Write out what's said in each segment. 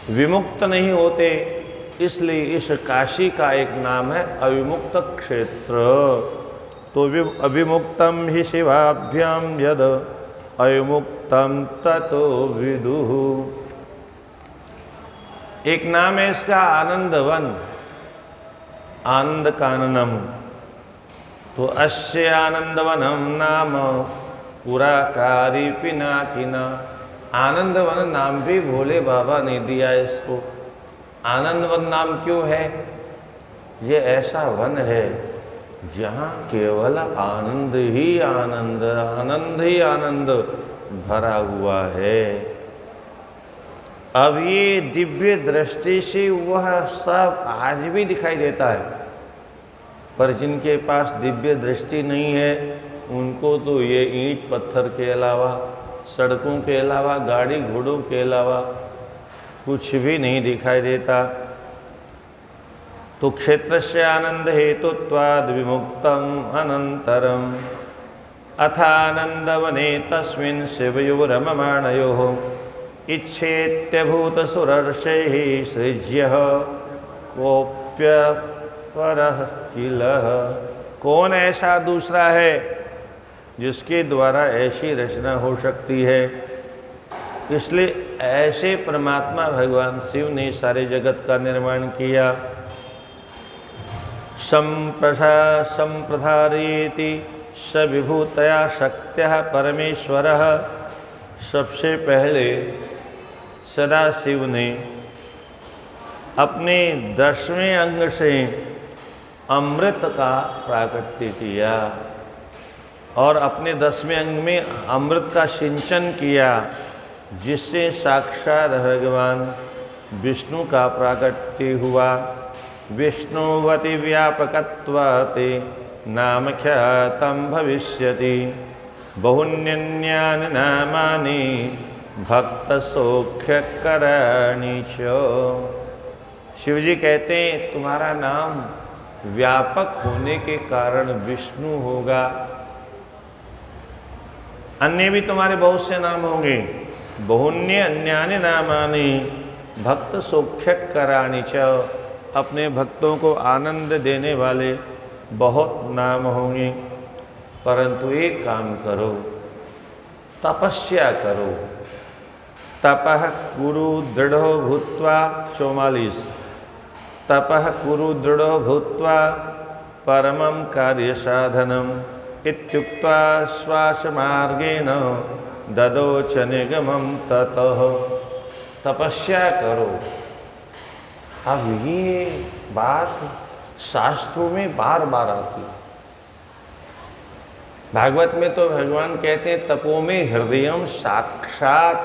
विमुक्त नहीं होते, इसलिए इस काशी का एक नाम है अविमुक्त क्षेत्र। तो अविमुक्तम ही शिवाभ्याम यद अविमुक्तम ततो विदुः। एक नाम है इसका आनंदवन, आनंद काननम। तो अस्य आनंदवनम नाम पुराकारी पिनाकिना। आनंदवन नाम भी भोले बाबा ने दिया इसको। आनंदवन नाम क्यों है? ये ऐसा वन है जहाँ केवल आनंद ही आनंद, आनंद ही आनंद भरा हुआ है। अब ये दिव्य दृष्टि से वह सब आज भी दिखाई देता है, पर जिनके पास दिव्य दृष्टि नहीं है उनको तो ये ईंट पत्थर के अलावा, सड़कों के अलावा, गाड़ी घोड़ों के अलावा कुछ भी नहीं दिखाई देता। तो क्षेत्रस्य आनंद हेतुत्वाद विमुक्तम अनंतरम अथानंदवने तस्मिन् शिवयो रममाणयोः इच्छेत्यभूत सुरर्षैः सृज्यः कोप्य परः किलः। कौन ऐसा दूसरा है जिसके द्वारा ऐसी रचना हो सकती है? इसलिए ऐसे परमात्मा भगवान शिव ने सारे जगत का निर्माण किया। संप्रसारयति स विभूतया शक्त्यः परमेश्वरः। सबसे पहले सदाशिव ने अपने 10वें अंग से अमृत का प्राकट्य किया और अपने 10वें अंग में अमृत का सिंचन किया, जिससे साक्षात भगवान विष्णु का प्राकट्य हुआ। विष्णुवति व्यापकत्वाते नाम ख्यातं भविष्यति बहुन्यन्यानि नामानि भक्त सौख्यकराणि च। शिवजी कहते हैं तुम्हारा नाम व्यापक होने के कारण विष्णु होगा। अन्य भी तुम्हारे बहुत से नाम होंगे। बहुन्य अन्यानि नामानि भक्त सौख्यकराणि च। अपने भक्तों को आनंद देने वाले बहुत नाम होंगे, परंतु एक काम करो, तपस्या करो। तपः कुरु दृढ़ो भूत्वा 44 तपः कुरु दृढ़ो भूत्वा परमं कार्य साधनम इत्युक्त्वा श्वासमार्गेण ददोच निगमं ततः। तपस्या करो। अब ये बात शास्त्रों में बार बार आती है। भागवत में तो भगवान कहते हैं तपो में हृदयम साक्षात।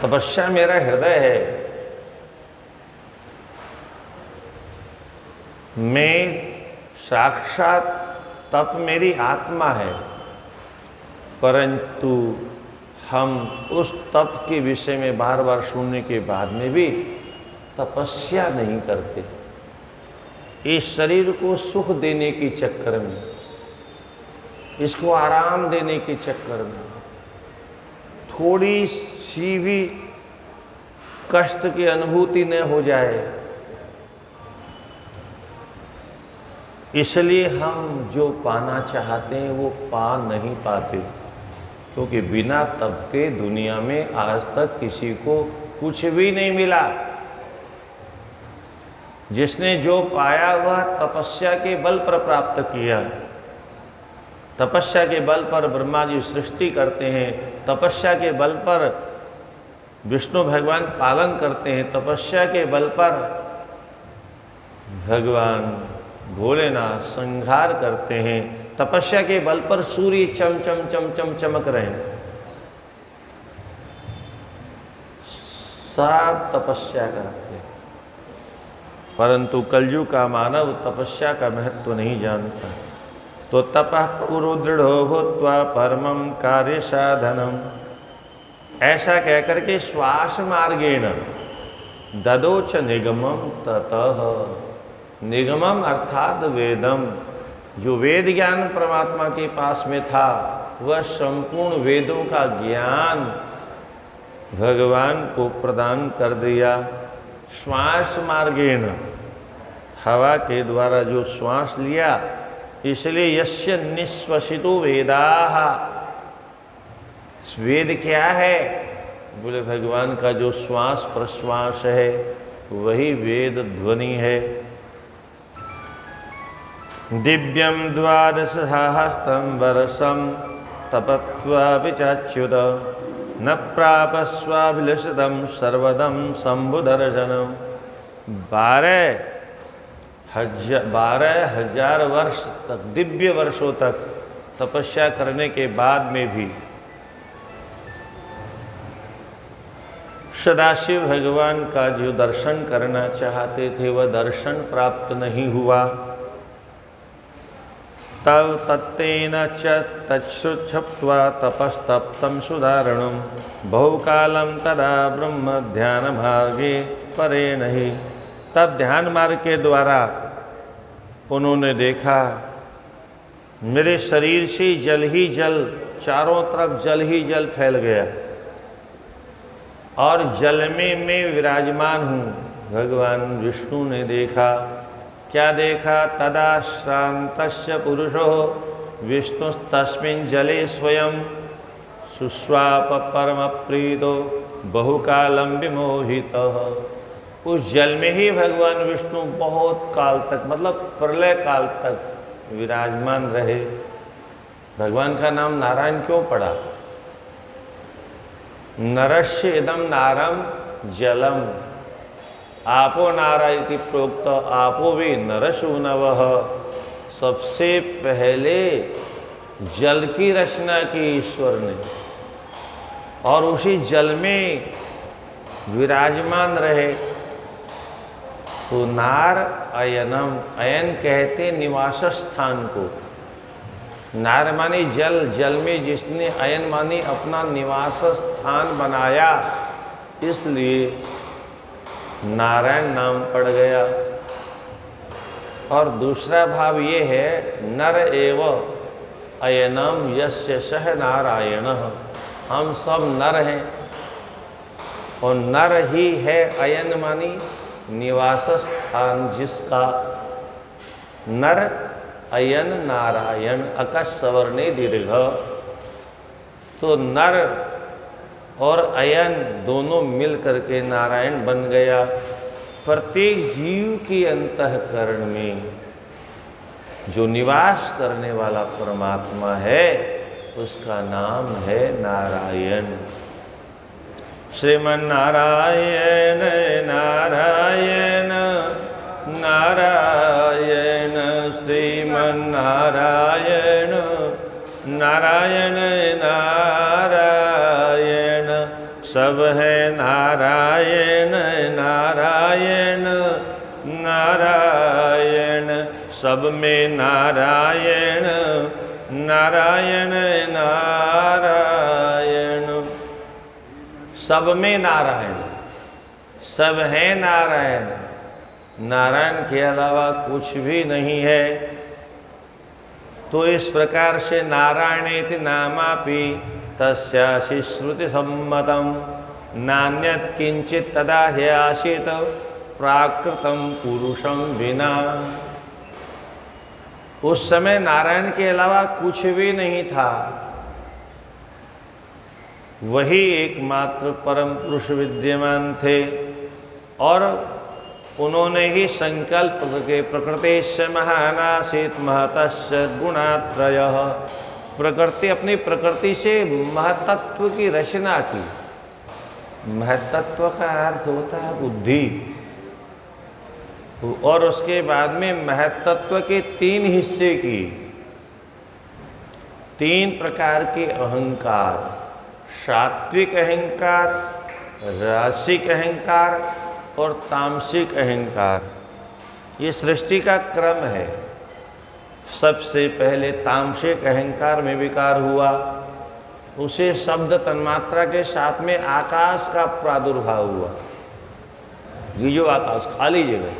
तपस्या मेरा हृदय है। मैं साक्षात तप मेरी आत्मा है, परंतु हम उस तप के विषय में बार बार सुनने के बाद में भी तपस्या नहीं करते। इस शरीर को सुख देने के चक्कर में, इसको आराम देने के चक्कर में, थोड़ी सी भी कष्ट की अनुभूति न हो जाए, इसलिए हम जो पाना चाहते हैं वो पा नहीं पाते। क्योंकि बिना तप के दुनिया में आज तक किसी को कुछ भी नहीं मिला। जिसने जो पाया वह तपस्या के बल पर प्राप्त किया। तपस्या के बल पर ब्रह्मा जी सृष्टि करते हैं, तपस्या के बल पर विष्णु भगवान पालन करते हैं, तपस्या के बल पर भगवान भोलेनाथ संहार करते हैं, तपस्या के बल पर सूर्य चम चम चम चम चमक रहे हैं। सब तपस्या करते हैं, परंतु कलयुग का मानव तपस्या का महत्व नहीं जानता। तो तपः कुरु दृढ़ो भूत्वा परमं कार्य साधनम, ऐसा कहकर के श्वास मार्गेण ददोच निगमम ततः। निगमम अर्थात वेदम। जो वेद ज्ञान परमात्मा के पास में था वह संपूर्ण वेदों का ज्ञान भगवान को प्रदान कर दिया। श्वास मार्गेण, हवा के द्वारा जो श्वास लिया, इसलिए यस्य निश्वसितो वेदाः। वेद क्या है? बोले भगवान का जो श्वास प्रश्वास है वही वेद ध्वनि है। दिव्यम द्वादश सहस्त्रम वर्षम तपत्वा विचाच्युत न प्रापस्वाभिलषितम सर्वदम शंभुदर्शनम। 12,000 वर्ष तक, दिव्य वर्षों तक तपस्या करने के बाद में भी सदाशिव भगवान का जो दर्शन करना चाहते थे वह दर्शन प्राप्त नहीं हुआ। तव तत्तेन च तच्छ्रुच्छप्त्वा तपस्तप्तं सुधारणं बहुकालं तदा ब्रह्म ध्यान मार्गे परे नहीं। तब ध्यान मार्ग के द्वारा उन्होंने देखा मेरे शरीर से जल ही जल, चारों तरफ जल ही जल फैल गया और जल में मैं विराजमान हूँ। भगवान विष्णु ने देखा, क्या देखा? तदा शान्तस्य पुरुषो विष्णुस्तस्मिन् जले स्वयं सुस्वाप परम प्रीतो बहुकालम विमोहितः। उस जल में ही भगवान विष्णु बहुत काल तक, मतलब प्रलय काल तक विराजमान रहे। भगवान का नाम नारायण क्यों पड़ा? नरस्य इदम नारम जलम आपो नारा इति प्रोक्त आपो भी नरसूनवः। सबसे पहले जल की रचना की ईश्वर ने और उसी जल में विराजमान रहे। तो नार अयनम, अयन कहते निवास स्थान को। नार मानी जल, जल में जिसने अयन मानी अपना निवास स्थान बनाया, इसलिए नारायण नाम पड़ गया। और दूसरा भाव ये है नर एव अयनम यस्य सह नारायण। हम सब नर हैं और नर ही है अयन मानी निवास स्थान जिसका। नर अयन नारायण अकश सवर्णे दीर्घ। तो नर और अयन दोनों मिल करके नारायण बन गया। प्रत्येक जीव के अंतःकरण में जो निवास करने वाला परमात्मा है उसका नाम है नारायण। श्रीमन नारायण नारायण नारायण, श्रीमन नारायण नारायण नारायण, सब है नारायण नारायण नारायण, सब में नारायण नारायण नारायण, सब में नारायण, सब है नारायण। नारायण के अलावा कुछ भी नहीं है। तो इस प्रकार से नारायणेति नामापि तस्यासि श्रुति सम्मतम नान्यत् किंचित तदा ह्यासीत प्राकृतम पुरुषम विना। उस समय नारायण के अलावा कुछ भी नहीं था। वही एकमात्र परम पुरुष विद्यमान थे और उन्होंने ही संकल्प के प्रकृतेश्य महानासीत महतस्य गुणात्रयः। प्रकृति, अपनी प्रकृति से महतत्व की रचना की। महतत्व का अर्थ होता है बुद्धि, और उसके बाद में महतत्व के 3 हिस्से की, 3 प्रकार के अहंकार, सात्विक अहंकार, रासिक अहंकार और तामसिक अहंकार। ये सृष्टि का क्रम है। सबसे पहले तामसिक अहंकार में विकार हुआ, उसे शब्द तन्मात्रा के साथ में आकाश का प्रादुर्भाव हुआ। ये जो आकाश खाली जगह,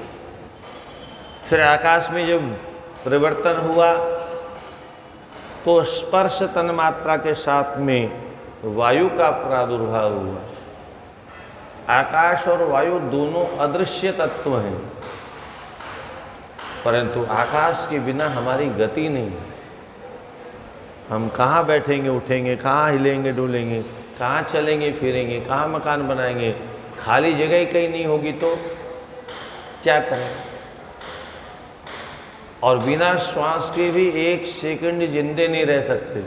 फिर आकाश में जब परिवर्तन हुआ तो स्पर्श तन्मात्रा के साथ में वायु का प्रादुर्भाव हुआ। आकाश और वायु दोनों अदृश्य तत्व हैं, परंतु आकाश के बिना हमारी गति नहीं। हम कहाँ बैठेंगे उठेंगे, कहाँ हिलेंगे डुलेंगे, कहाँ चलेंगे फिरेंगे, कहाँ मकान बनाएंगे, खाली जगह ही कहीं नहीं होगी तो क्या करें। और बिना श्वास के भी एक सेकंड जिंदे नहीं रह सकते।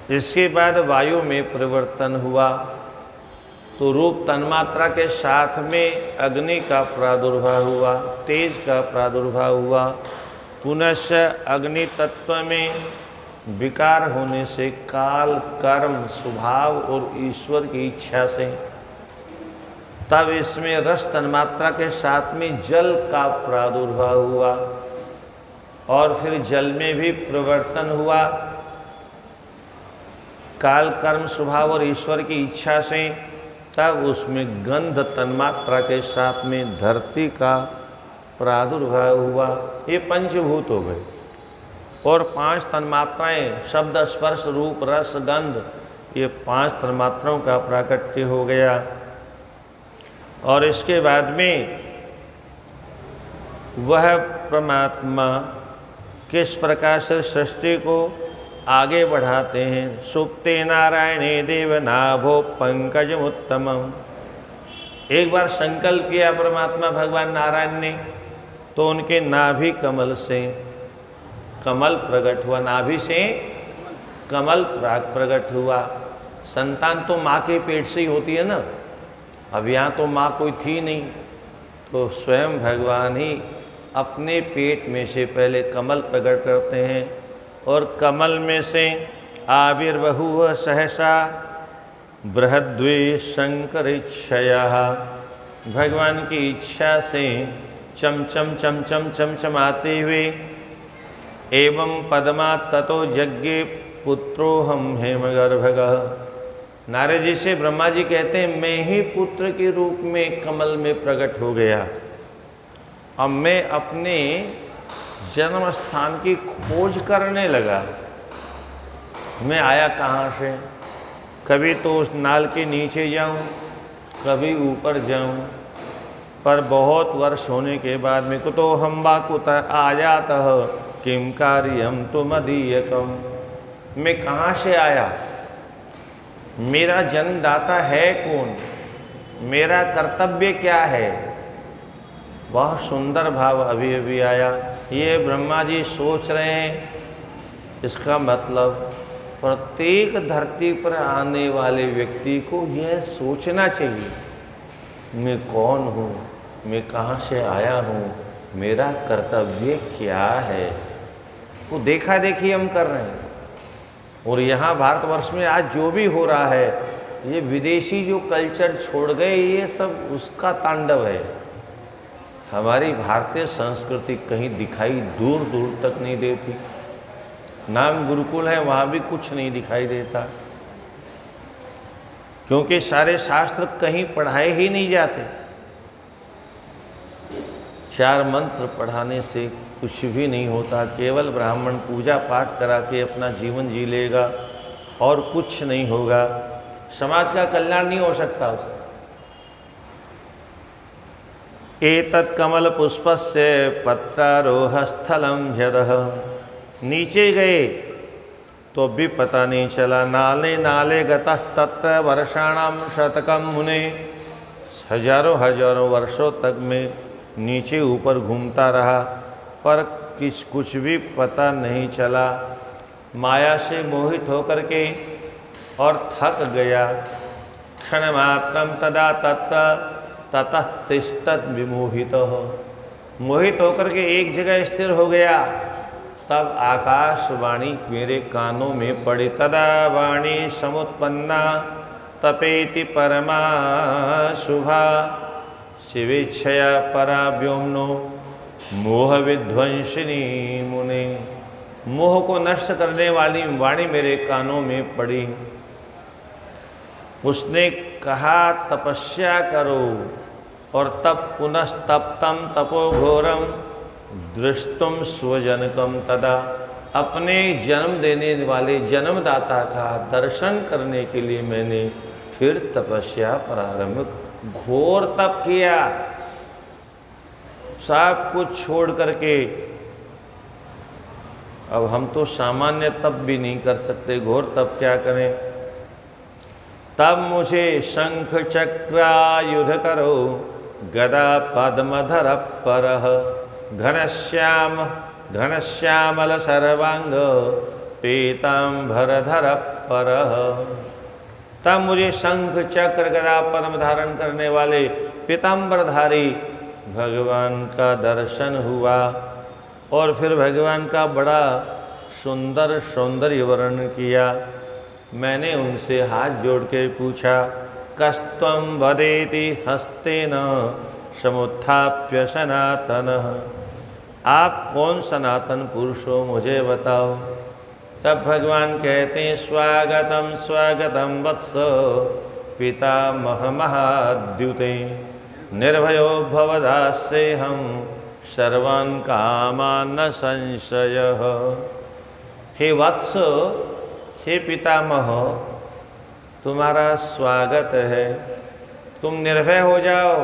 इसके बाद वायु में परिवर्तन हुआ तो रूप तन्मात्रा के साथ में अग्नि का प्रादुर्भाव हुआ, तेज का प्रादुर्भाव हुआ। पुनश्च अग्नि तत्व में विकार होने से काल कर्म स्वभाव और ईश्वर की इच्छा से तब इसमें रस तन्मात्रा के साथ में जल का प्रादुर्भाव हुआ और फिर जल में भी परिवर्तन हुआ काल कर्म स्वभाव और ईश्वर की इच्छा से। तब उसमें गंध तन्मात्रा के साथ में धरती का प्रादुर्भाव हुआ। ये पंचभूत हो गए और 5 तन्मात्राएं शब्द स्पर्श रूप रस गंध, ये 5 तन्मात्राओं का प्राकट्य हो गया। और इसके बाद में वह परमात्मा किस प्रकार से सृष्टि को आगे बढ़ाते हैं। सुप्ते नारायणे देव नाभो पंकजम उत्तमम। एक बार संकल्प किया परमात्मा भगवान नारायण ने, तो उनके नाभि कमल से कमल प्रकट हुआ, नाभि से कमल प्रकट हुआ। संतान तो माँ के पेट से ही होती है ना, अब यहाँ तो माँ कोई थी नहीं, तो स्वयं भगवान ही अपने पेट में से पहले कमल प्रकट करते हैं और कमल में से आविर्बहुः सहसा बृहद्वे शंकरेच्छया। भगवान की इच्छा से चमचम चमचम चमचमाते हुए एवं पद्मा ततो यज्ञे पुत्रोहम हेमगर्भगः। नारद जी से ब्रह्मा जी कहते हैं मैं ही पुत्र के रूप में कमल में प्रकट हो गया। अब मैं अपने जन्म स्थान की खोज करने लगा। मैं आया कहाँ से, कभी तो उस नाल के नीचे जाऊं, कभी ऊपर जाऊं, पर बहुत वर्ष होने के बाद में कुतो हम बाकुत आ जाता किम कार्यम तुमदीयकम। मैं कहाँ से आया, मेरा जन्मदाता है कौन, मेरा कर्तव्य क्या है। बहुत सुंदर भाव अभी अभी आया। ये ब्रह्मा जी सोच रहे हैं, इसका मतलब प्रत्येक धरती पर आने वाले व्यक्ति को यह सोचना चाहिए, मैं कौन हूँ, मैं कहाँ से आया हूँ, मेरा कर्तव्य क्या है। वो देखा देखी हम कर रहे हैं। और यहाँ भारतवर्ष में आज जो भी हो रहा है, ये विदेशी जो कल्चर छोड़ गए, ये सब उसका तांडव है। हमारी भारतीय संस्कृति कहीं दिखाई दूर दूर तक नहीं देती। नाम गुरुकुल है, वहाँ भी कुछ नहीं दिखाई देता, क्योंकि सारे शास्त्र कहीं पढ़ाए ही नहीं जाते। 4 मंत्र पढ़ाने से कुछ भी नहीं होता। केवल ब्राह्मण पूजा पाठ करा के अपना जीवन जी लेगा और कुछ नहीं होगा, समाज का कल्याण नहीं हो सकता उससे। एतत् कमल पुष्पस्य पत्रारोह स्थलम ह्यदः। नीचे गए तो भी पता नहीं चला, नाले नाले गतस्तत्र वर्षाणाम शतकम मुने। हजारों हजारों वर्षों तक में नीचे ऊपर घूमता रहा, पर कुछ भी पता नहीं चला। माया से मोहित होकर के और थक गया। क्षण मात्रम तदा तत्र ततः तिष्ठत् विमोहितो। मोहित होकर के एक जगह स्थिर हो गया। तब आकाशवाणी मेरे कानों में पड़ी। तदा वाणी समुत्पन्ना तपेति परमा शुभा शिवेच्छया परा व्योम्नो मोह विध्वंसिनी मुने। मोह को नष्ट करने वाली वाणी मेरे कानों में पड़ी। उसने कहा तपस्या करो, और तब पुनस्तप्तम तपो घोरम दृष्टुम स्वजनकम तदा। अपने जन्म देने वाले जन्मदाता का दर्शन करने के लिए मैंने फिर तपस्या प्रारंभ, घोर तप किया, सब कुछ छोड़ करके। अब हम तो सामान्य तप भी नहीं कर सकते, घोर तप क्या करें। तब मुझे शंख चक्रायुध करो, गदा पद्मधर परः, घनश्यामल सर्वांग पीतांबरधर परः। तब मुझे शंख चक्र गदा पद्म धारण करने वाले पीतांबरधारी भगवान का दर्शन हुआ, और फिर भगवान का बड़ा सुंदर सौंदर्य वर्णन किया। मैंने उनसे हाथ जोड़ के पूछा, कस्त्वं वदेति हस्तेन समुत्थाप्य सनातनः, आप कौन सनातन पुरुष हो, मुझे बताओ। तब भगवान कहते हैं, स्वागतम स्वागतम वत्स पितामह महाद्युते, निर्भयो भवदास्येहं सर्वान् कामान् न संशयः। हे वत्स, हे पितामह, तुम्हारा स्वागत है, तुम निर्भय हो जाओ,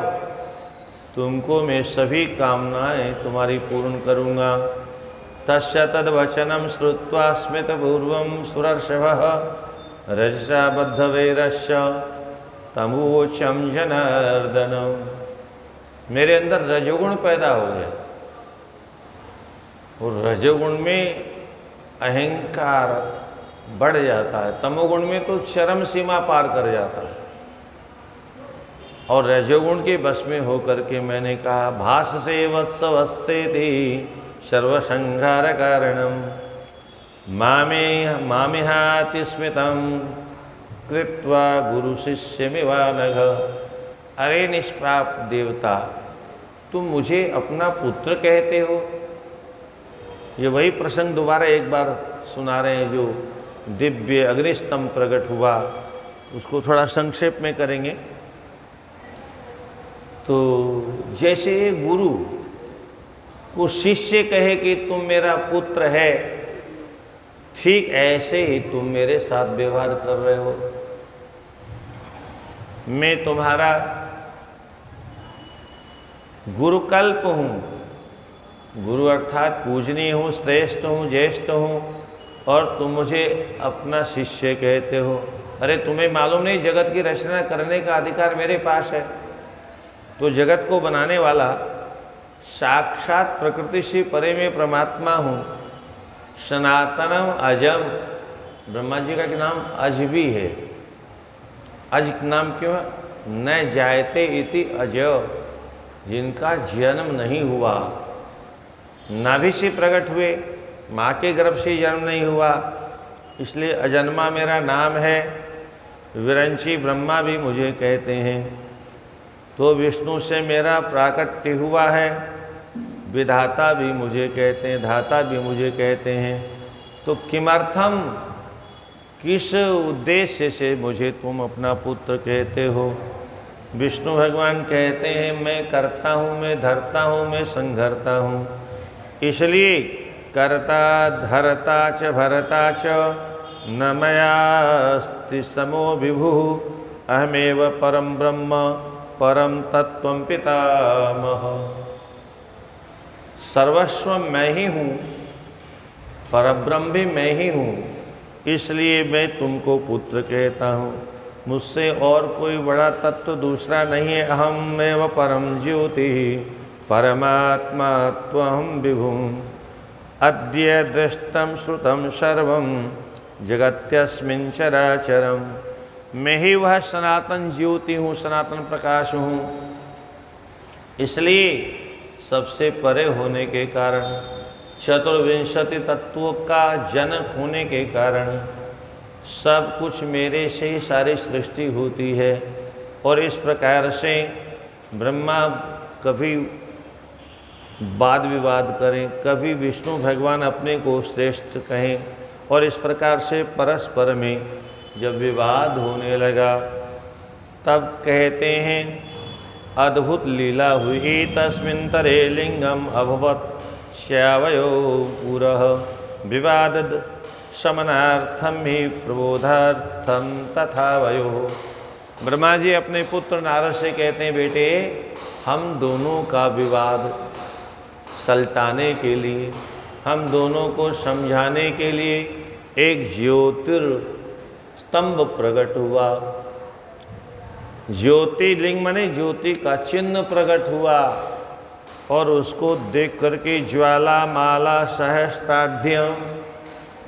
तुमको मैं सभी कामनाएं तुम्हारी पूर्ण करूँगा। तस्य तद्वचनं श्रुत्वा स्मितपूर्वं सुरर्षभः रजसा बद्धवैरस्य तमोचम जनार्दन। मेरे अंदर रजोगुण पैदा हो गया, और रजोगुण में अहंकार बढ़ जाता है, तमोगुण में तो चरम सीमा पार कर जाता है। और रजोगुण के बस में होकर के मैंने कहा, भास से वत्स वत्सेति सर्वसंहार कारणम मामिहाति स्मितं कृत्वा गुरु शिष्यमिवानघ। अरे निष्पाप देवता, तुम मुझे अपना पुत्र कहते हो। ये वही प्रसंग दोबारा एक बार सुना रहे हैं, जो दिव्य अग्निस्तंभ प्रकट हुआ, उसको थोड़ा संक्षेप में करेंगे। तो जैसे गुरु को शिष्य कहे कि तुम मेरा पुत्र है, ठीक ऐसे ही तुम मेरे साथ व्यवहार कर रहे हो। मैं तुम्हारा गुरुकल्प हूँ, गुरु अर्थात पूजनीय हूँ, श्रेष्ठ हूँ, ज्येष्ठ हूँ, और तुम मुझे अपना शिष्य कहते हो। अरे तुम्हें मालूम नहीं, जगत की रचना करने का अधिकार मेरे पास है। तो जगत को बनाने वाला साक्षात प्रकृति से परे में परमात्मा हूँ, सनातनम अजम। ब्रह्मा जी का नाम अज भी है। अज नाम क्यों है? न जायते इति अज, जिनका जन्म नहीं हुआ, नाभि से प्रकट हुए, माँ के गर्भ से जन्म नहीं हुआ, इसलिए अजन्मा मेरा नाम है। विरंची ब्रह्मा भी मुझे कहते हैं। तो विष्णु से मेरा प्राकट्य हुआ है, विधाता भी मुझे कहते हैं, धाता भी मुझे कहते हैं। तो किमर्थम, किस उद्देश्य से मुझे तुम अपना पुत्र कहते हो? विष्णु भगवान कहते हैं, मैं करता हूँ, मैं धरता हूँ, मैं संघरता हूँ, इसलिए कर्ता धरता च भरता च न मयास्ति समो विभुः, अहमेव परम ब्रह्म परम तत्वं पितामह। सर्वस्व मैं ही हूँ, परब्रह्म भी मैं ही हूँ, इसलिए मैं तुमको पुत्र कहता हूँ। मुझसे और कोई बड़ा तत्व दूसरा नहीं है। अहमेव परम ज्योति परमात्मा त्वहं विभुम्, अद्य दृष्टं श्रुतं सर्वं जगत्यस्मिन् चराचरम्। मैं ही वह सनातन ज्योति हूँ, सनातन प्रकाश हूँ। इसलिए सबसे परे होने के कारण, चतुर्विंशति तत्वों का जनक होने के कारण, सब कुछ मेरे से ही सारी सृष्टि होती है। और इस प्रकार से ब्रह्मा कभी वाद विवाद करें, कभी विष्णु भगवान अपने को श्रेष्ठ कहें, और इस प्रकार से परस्पर में जब विवाद होने लगा, तब कहते हैं अद्भुत लीला हुई। तस्मिन् तरे लिंगम अभवत् श्यावयो पुरः, विवाद शमनार्थम ही प्रबोधार्थम तथा वयो। ब्रह्मा जी अपने पुत्र नारद से कहते हैं, बेटे हम दोनों का विवाद सलटाने के लिए, हम दोनों को समझाने के लिए एक ज्योतिर्स्तंभ प्रकट हुआ। ज्योतिर्लिंग माने ज्योति का चिन्ह प्रकट हुआ, और उसको देख करके ज्वाला माला सहस्त्राढ्यम,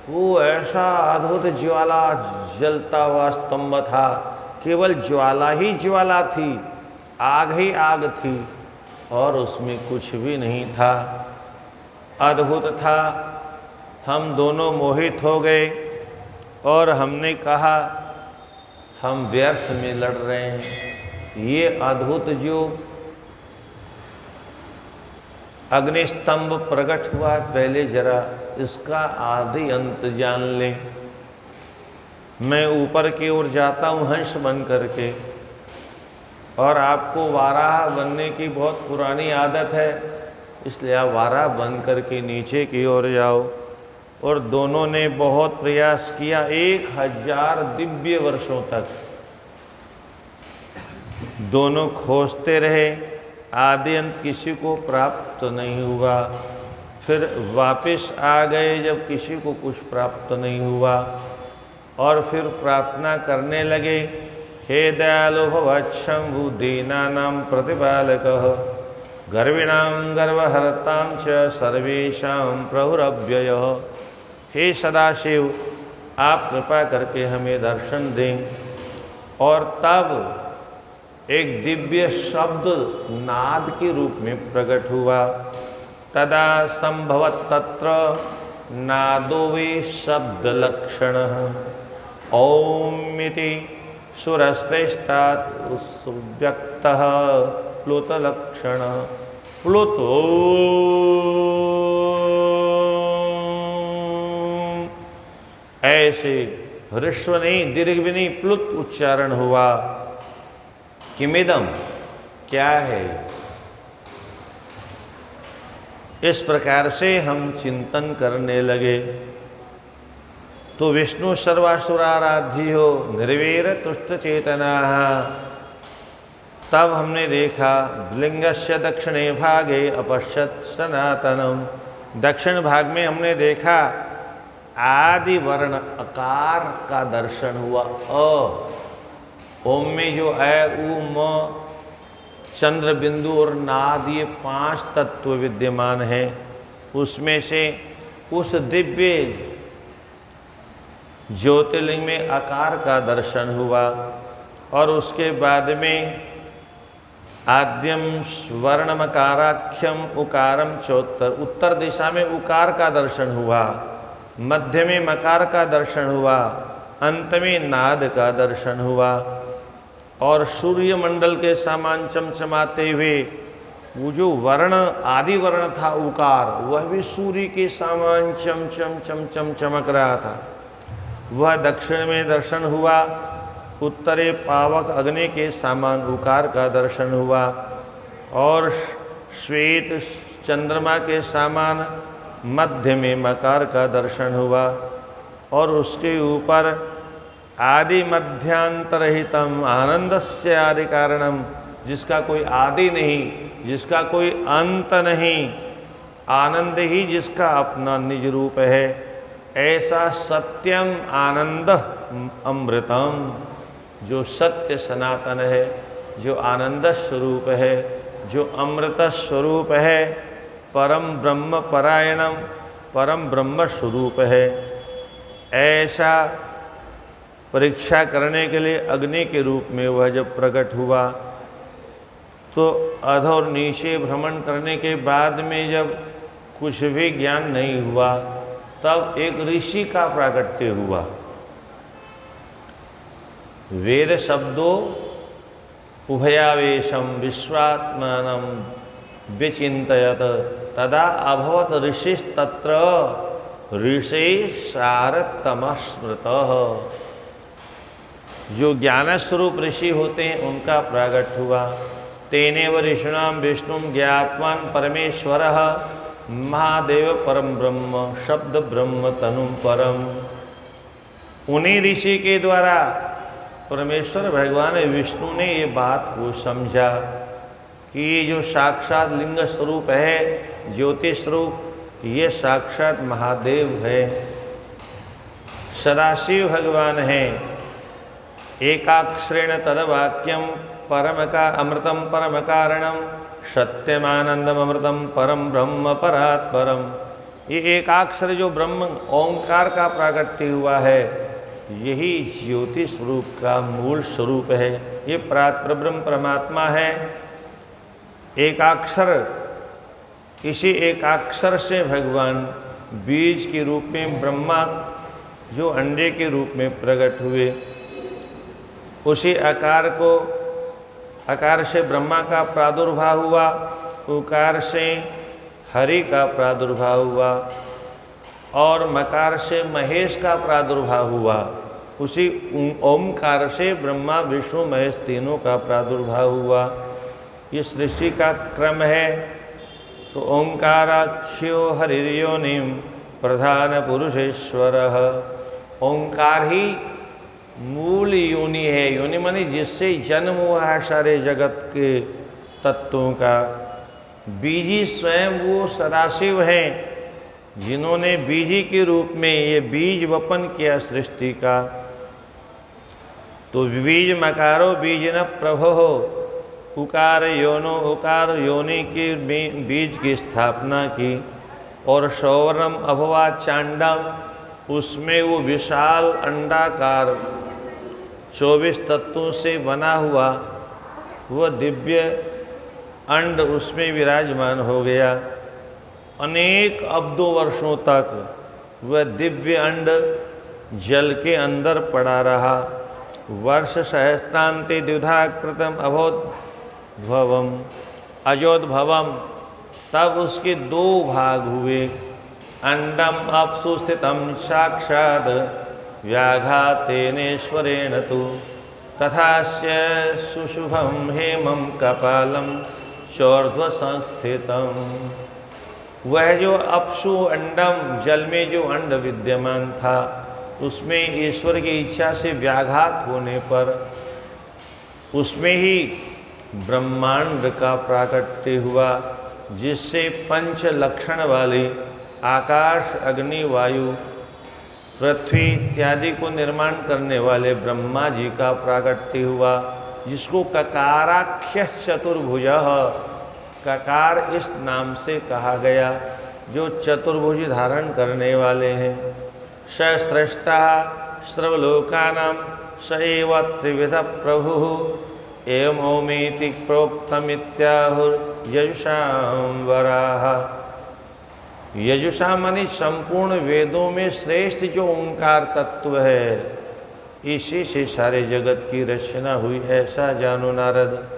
वो ऐसा अद्भुत ज्वाला जलता हुआ स्तंभ था। केवल ज्वाला ही ज्वाला थी, आग ही आग थी, और उसमें कुछ भी नहीं था। अद्भुत था। हम दोनों मोहित हो गए और हमने कहा हम व्यर्थ में लड़ रहे हैं। ये अद्भुत जो अग्निस्तंभ प्रकट हुआ है, पहले जरा इसका आदि अंत जान लें। मैं ऊपर की ओर जाता हूँ हंस बन करके, और आपको वाराह बनने की बहुत पुरानी आदत है, इसलिए आप वाराह बन करके नीचे की ओर जाओ। और दोनों ने बहुत प्रयास किया, 1000 दिव्य वर्षों तक दोनों खोजते रहे, आदि अंत किसी को प्राप्त नहीं हुआ। फिर वापस आ गए जब किसी को कुछ प्राप्त नहीं हुआ, और फिर प्रार्थना करने लगे, हे दयालु भवच्छंभु दीनानां प्रतिपालकः गर्विणां गर्वहर्तां च सर्वेषां प्रभुरव्ययः। हे सदाशिव, आप कृपा करके हमें दर्शन दें। और तब एक दिव्य शब्द नाद के रूप में प्रकट हुआ। तदा संभवत तत्र नादो वे शब्द लक्षण ओमिति सुरश्रेष्ठात् सुव्यक्तः प्लुत लक्षण प्लुतो ऐसे ह्रस्व नहीं दीर्घ भी नहीं प्लुत उच्चारण हुआ। किमिदम क्या है? इस प्रकार से हम चिंतन करने लगे तो विष्णु सर्वासुराराध्य हो निर्वीर तुष्ट चेतना। तब हमने देखा लिंगस्य दक्षिणे भागे अपश्यत सनातनम। दक्षिण भाग में हमने देखा आदि वर्ण अकार का दर्शन हुआ। ओम में जो है उ म चंद्र बिंदु और नाद ये 5 तत्व विद्यमान हैं। उसमें से उस दिव्य ज्योतिर्लिंग में आकार का दर्शन हुआ और उसके बाद में आद्यम स्वर्णमकाराख्यम उकारम चौत्तर, उत्तर दिशा में उकार का दर्शन हुआ, मध्य में मकार का दर्शन हुआ, अंत में नाद का दर्शन हुआ और सूर्य मंडल के समान चमचमाते हुए वो जो वर्ण आदि वर्ण था उकार, वह भी सूर्य के समान चम चम चम चम चमक रहा था। वह दक्षिण में दर्शन हुआ, उत्तरे पावक अग्नि के समान उकार का दर्शन हुआ और श्वेत चंद्रमा के समान मध्य में मकार का दर्शन हुआ और उसके ऊपर आदि मध्यांतरहितम आनंदस्य आदि कारणम, जिसका कोई आदि नहीं, जिसका कोई अंत नहीं, आनंद ही जिसका अपना निज रूप है, ऐसा सत्यम आनंद अमृतम, जो सत्य सनातन है, जो आनंद स्वरूप है, जो अमृत स्वरूप है, परम ब्रह्म परायणम, परम ब्रह्म स्वरूप है। ऐसा परीक्षा करने के लिए अग्नि के रूप में वह जब प्रकट हुआ तो अध और नीचे भ्रमण करने के बाद में जब कुछ भी ज्ञान नहीं हुआ तब एक ऋषि का प्राकट्य हुआ। वेद शब्दों उभयावेशम विश्वात्मानं विचिन्तयत तदा अभवत ऋषिस्तत्र ऋषि सारतम स्मृतः। जो ज्ञान स्वरूप ऋषि होते हैं उनका प्राकट हुआ। तेनेव ऋषिणां विष्णुं ज्ञातवान् परमेश्वरः महादेव परम ब्रह्म शब्द ब्रह्म तनु परम। उन्हीं ऋषि के द्वारा परमेश्वर भगवान विष्णु ने ये बात को समझा कि ये जो साक्षात लिंग स्वरूप है, ज्योति स्वरूप, ये साक्षात महादेव है, सदाशिव भगवान है। एकाक्षरेण तद्वाक्यम परम का अमृतम परम कारणम सत्यमानंदम अमृतम परम ब्रह्म परात् परम। ये एकाक्षर जो ब्रह्म ओंकार का प्राकट्य हुआ है, यही ज्योति स्वरूप का मूल स्वरूप है। ये परब्रह्म परमात्मा है। एकाक्षर, इसी एकाक्षर से भगवान बीज के रूप में ब्रह्मा जो अंडे के रूप में प्रकट हुए, उसी आकार से ब्रह्मा का प्रादुर्भाव हुआ, उकार से हरि का प्रादुर्भाव हुआ और मकार से महेश का प्रादुर्भाव हुआ। उसी ओमकार से ब्रह्मा विष्णु महेश तीनों का प्रादुर्भाव हुआ। ये सृष्टि का क्रम है। तो ओंकाराख्यो हरिर्योनिम प्रधान पुरुषेश्वर। ओंकार ही मूल योनि है। योनि माने जिससे जन्म हुआ है सारे जगत के तत्वों का। बीजी स्वयं वो सदाशिव हैं, जिन्होंने बीजी के रूप में ये बीज वपन किया सृष्टि का। तो बीज मकारो बीज न प्रभो, उकार योनो उकार योनि के बीज की स्थापना की। और सौवर्णम अभवा चांडम, उसमें वो विशाल अंडाकार 24 तत्वों से बना हुआ वह दिव्य अंड उसमें विराजमान हो गया। अनेक अब्दों वर्षों तक वह दिव्य अंड जल के अंदर पड़ा रहा। वर्ष सहस्त्रांते द्विधा कृतम अभोद्भवम अजोद्भवम, तब उसके 2 भाग हुए। अंडम अपसु स्थितम साक्षात् व्याघातेनेश्वरेण तु, तथास्य सुशुभम हेमम कपालम चौर्ध्व संस्थितम। वह जो अपसु अंडम, जल में जो अंड विद्यमान था, उसमें ईश्वर की इच्छा से व्याघात होने पर उसमें ही ब्रह्मांड का प्राकट्य हुआ, जिससे 5 लक्षण वाले आकाश अग्नि वायु पृथ्वी इत्यादि को निर्माण करने वाले ब्रह्मा जी का प्राकट्य हुआ, जिसको ककाराख्य चतुर्भुज, ककार इस नाम से कहा गया, जो चतुर्भुज धारण करने वाले हैं। स स्रष्टा सर्वलोकानां स एव त्रिविध प्रभु एवं ओमेति प्रोक्तमित्याहुर्यजुषां वराह। यजुषा माने संपूर्ण वेदों में श्रेष्ठ जो ओंकार तत्व है, इसी से सारे जगत की रचना हुई, ऐसा जानो नारद।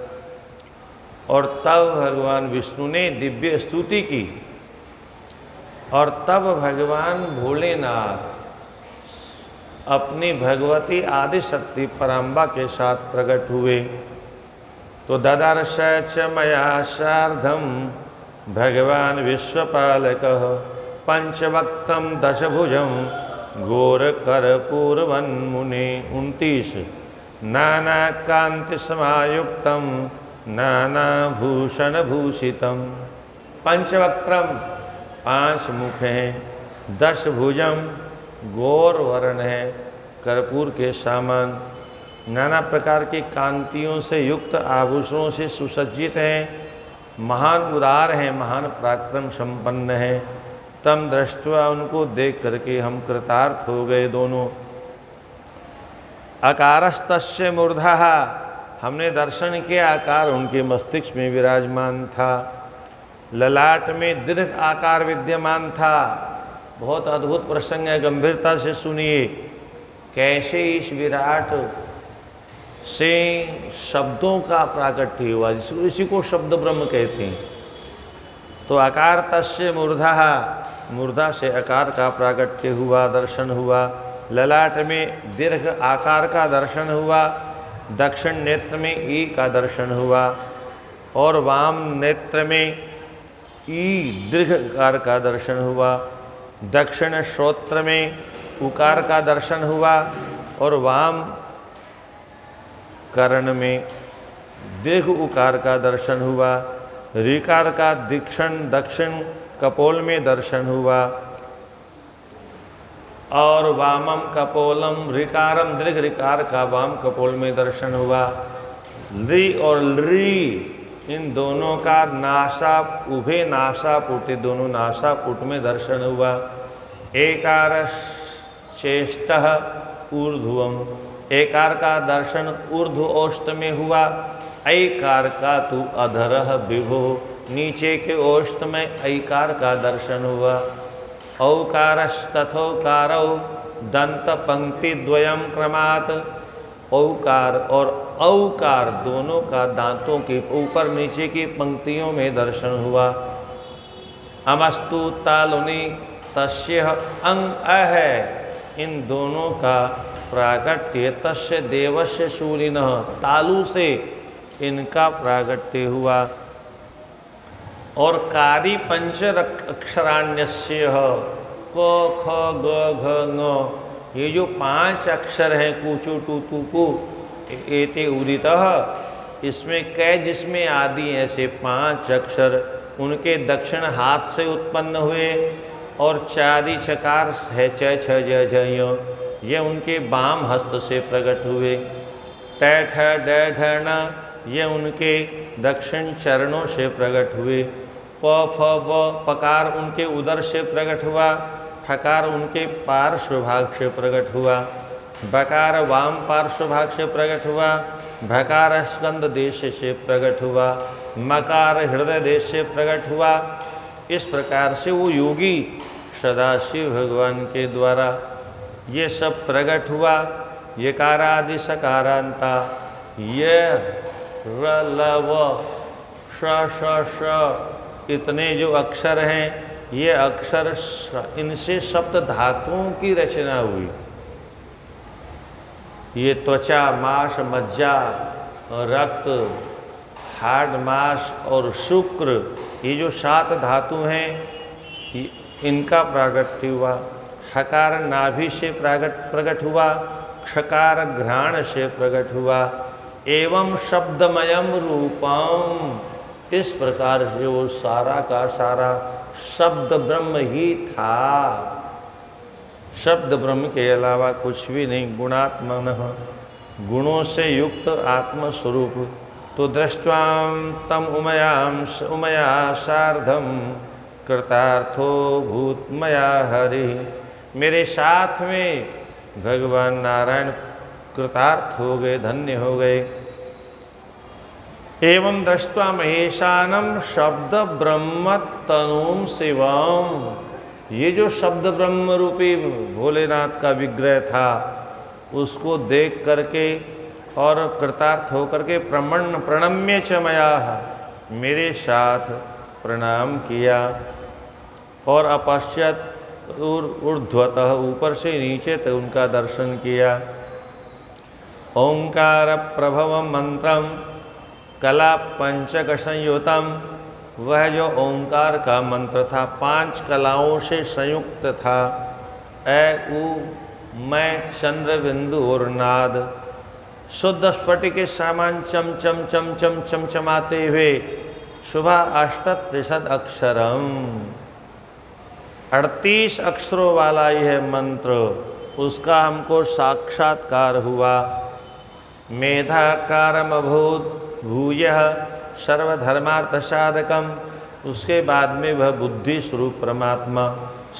और तब भगवान विष्णु ने दिव्य स्तुति की। और तब भगवान भोलेनाथ अपनी भगवती आदि शक्ति पराम्बा के साथ प्रकट हुए। तो ददर्श च मया सार्धम भगवान विश्वपालकः पंचवक्त्रं दशभुजं घोरकर्पूरवन्मुने। 29 नानाकान्तिसमायुक्तं नानाभूषणभूषितं। पंचवक्त्रम 5 मुख हैं, 10 भुजम गौर वर्ण है, कर्पूर के समान, नाना प्रकार की कांतियों से युक्त आभूषणों से सुसज्जित हैं, महान उदार हैं, महान पराक्रम संपन्न हैं। तम दृष्टवा, उनको देख करके हम कृतार्थ हो गए दोनों। अकारस्तस्य मूर्धः, हमने दर्शन किया, आकार उनके मस्तिष्क में विराजमान था। ललाट में दीर्घ आकार विद्यमान था। बहुत अद्भुत प्रसंग है, गंभीरता से सुनिए। कैसे इस विराट से शब्दों का प्राकट्य हुआ, इसी को शब्द ब्रह्म कहते हैं। तो आकार तस्य मूर्धः, मूर्धा से आकार का प्राकट्य हुआ, दर्शन हुआ। ललाट में दीर्घ आकार का दर्शन हुआ, दक्षिण नेत्र में ई का दर्शन हुआ, और वाम नेत्र में ई दीर्घ आकार का दर्शन हुआ। दक्षिण श्रोत्र में उकार का दर्शन हुआ, और वाम कर्ण में दीर्घ उकार का दर्शन हुआ, ऋकार का दक्षिण कपोल में दर्शन हुआ, और वामम कपोलम ऋकारम दीर्घ ऋकार का वाम कपोल में दर्शन हुआ। ली और ली इन दोनों का नासा उभे नासापुट दोनों नासापुट में दर्शन हुआ। एकार चेष्टः ऊर्ध्वम एकार का दर्शन ऊर्ध्व ओष्ठ में हुआ। ऐकार का तु अधरः विभो नीचे के ओष्ठ में ऐकार का दर्शन हुआ। औकारस्तथोकारौ दंत पंक्ति द्वयम क्रमात् औकार और औकार दोनों का दांतों के ऊपर नीचे की पंक्तियों में दर्शन हुआ। अमस्तु तालुनि तस्य अंग है इन दोनों का प्रागट्य तस्य देवस्य शूलिनः तालु से इनका प्रागट्य हुआ। और कारी पंच अक्षराण्यस्य क ख ग घ ङ ये जो 5 अक्षर हैं कूचु टू तू कु एते उदितः इसमें कै जिसमें आदि ऐसे 5 अक्षर उनके दक्षिण हाथ से उत्पन्न हुए। और चादि चकार है च छ ज झ य ये उनके वाम हस्त से प्रकट हुए। ट ठ ड ढ ण ये उनके दक्षिण चरणों से प्रकट हुए। प फ व पकार उनके उदर से प्रकट हुआ। ठकार उनके पार्श्व भाग से प्रकट हुआ। बकार वाम पार्श्व भाग से प्रकट हुआ। भकार स्कंद देश से प्रकट हुआ। मकार हृदय देश से प्रकट हुआ। इस प्रकार से वो योगी सदाशिव भगवान के द्वारा ये सब प्रकट हुआ। यकारादि सकारांता ये र ल व श श श इतने जो अक्षर हैं ये अक्षर इनसे सप्त धातुओं की रचना हुई। ये त्वचा मांस मज्जा रक्त हाड़ मांस और शुक्र ये जो 7 धातु हैं इनका प्रागट्य हुआ। हकार नाभि से प्रकट हुआ। क्षकार घ्राण से प्रकट हुआ। एवं शब्दमयम रूपम इस प्रकार से वो सारा का सारा शब्द ब्रह्म ही था। शब्द ब्रह्म के अलावा कुछ भी नहीं। गुणात्मनः गुणों से युक्त आत्म स्वरूप। तो दृष्ट्वाम तम उमया सार्धम कृतार्थो भूतमया हरि मेरे साथ में भगवान नारायण कृतार्थ हो गए धन्य हो गए। एवं दृष्ट्वा महेशानम शब्द ब्रह्म तनुम शिवम ये जो शब्द ब्रह्म रूपी भोलेनाथ का विग्रह था उसको देख करके और कृतार्थ होकर के प्रणम्य च मया मेरे साथ प्रणाम किया। और अपश्यत ऊर्ध्वतः ऊपर से नीचे तक उनका दर्शन किया। ओंकार प्रभवम मंत्रम कला पंचक संयुतम वह जो ओंकार का मंत्र था 5 कलाओं से संयुक्त था। ए उ मैं चंद्र बिंदु और नाद शुद्ध स्फटिक के समान चम चम चम चम चमचमाते हुए सुबह 38 अक्षरम 38 अक्षरों वाला यह मंत्र उसका हमको साक्षात्कार हुआ। मेधाकारम अभूत भूयः सर्वधर्मार्थ साधकम उसके बाद में वह बुद्धि स्वरूप परमात्मा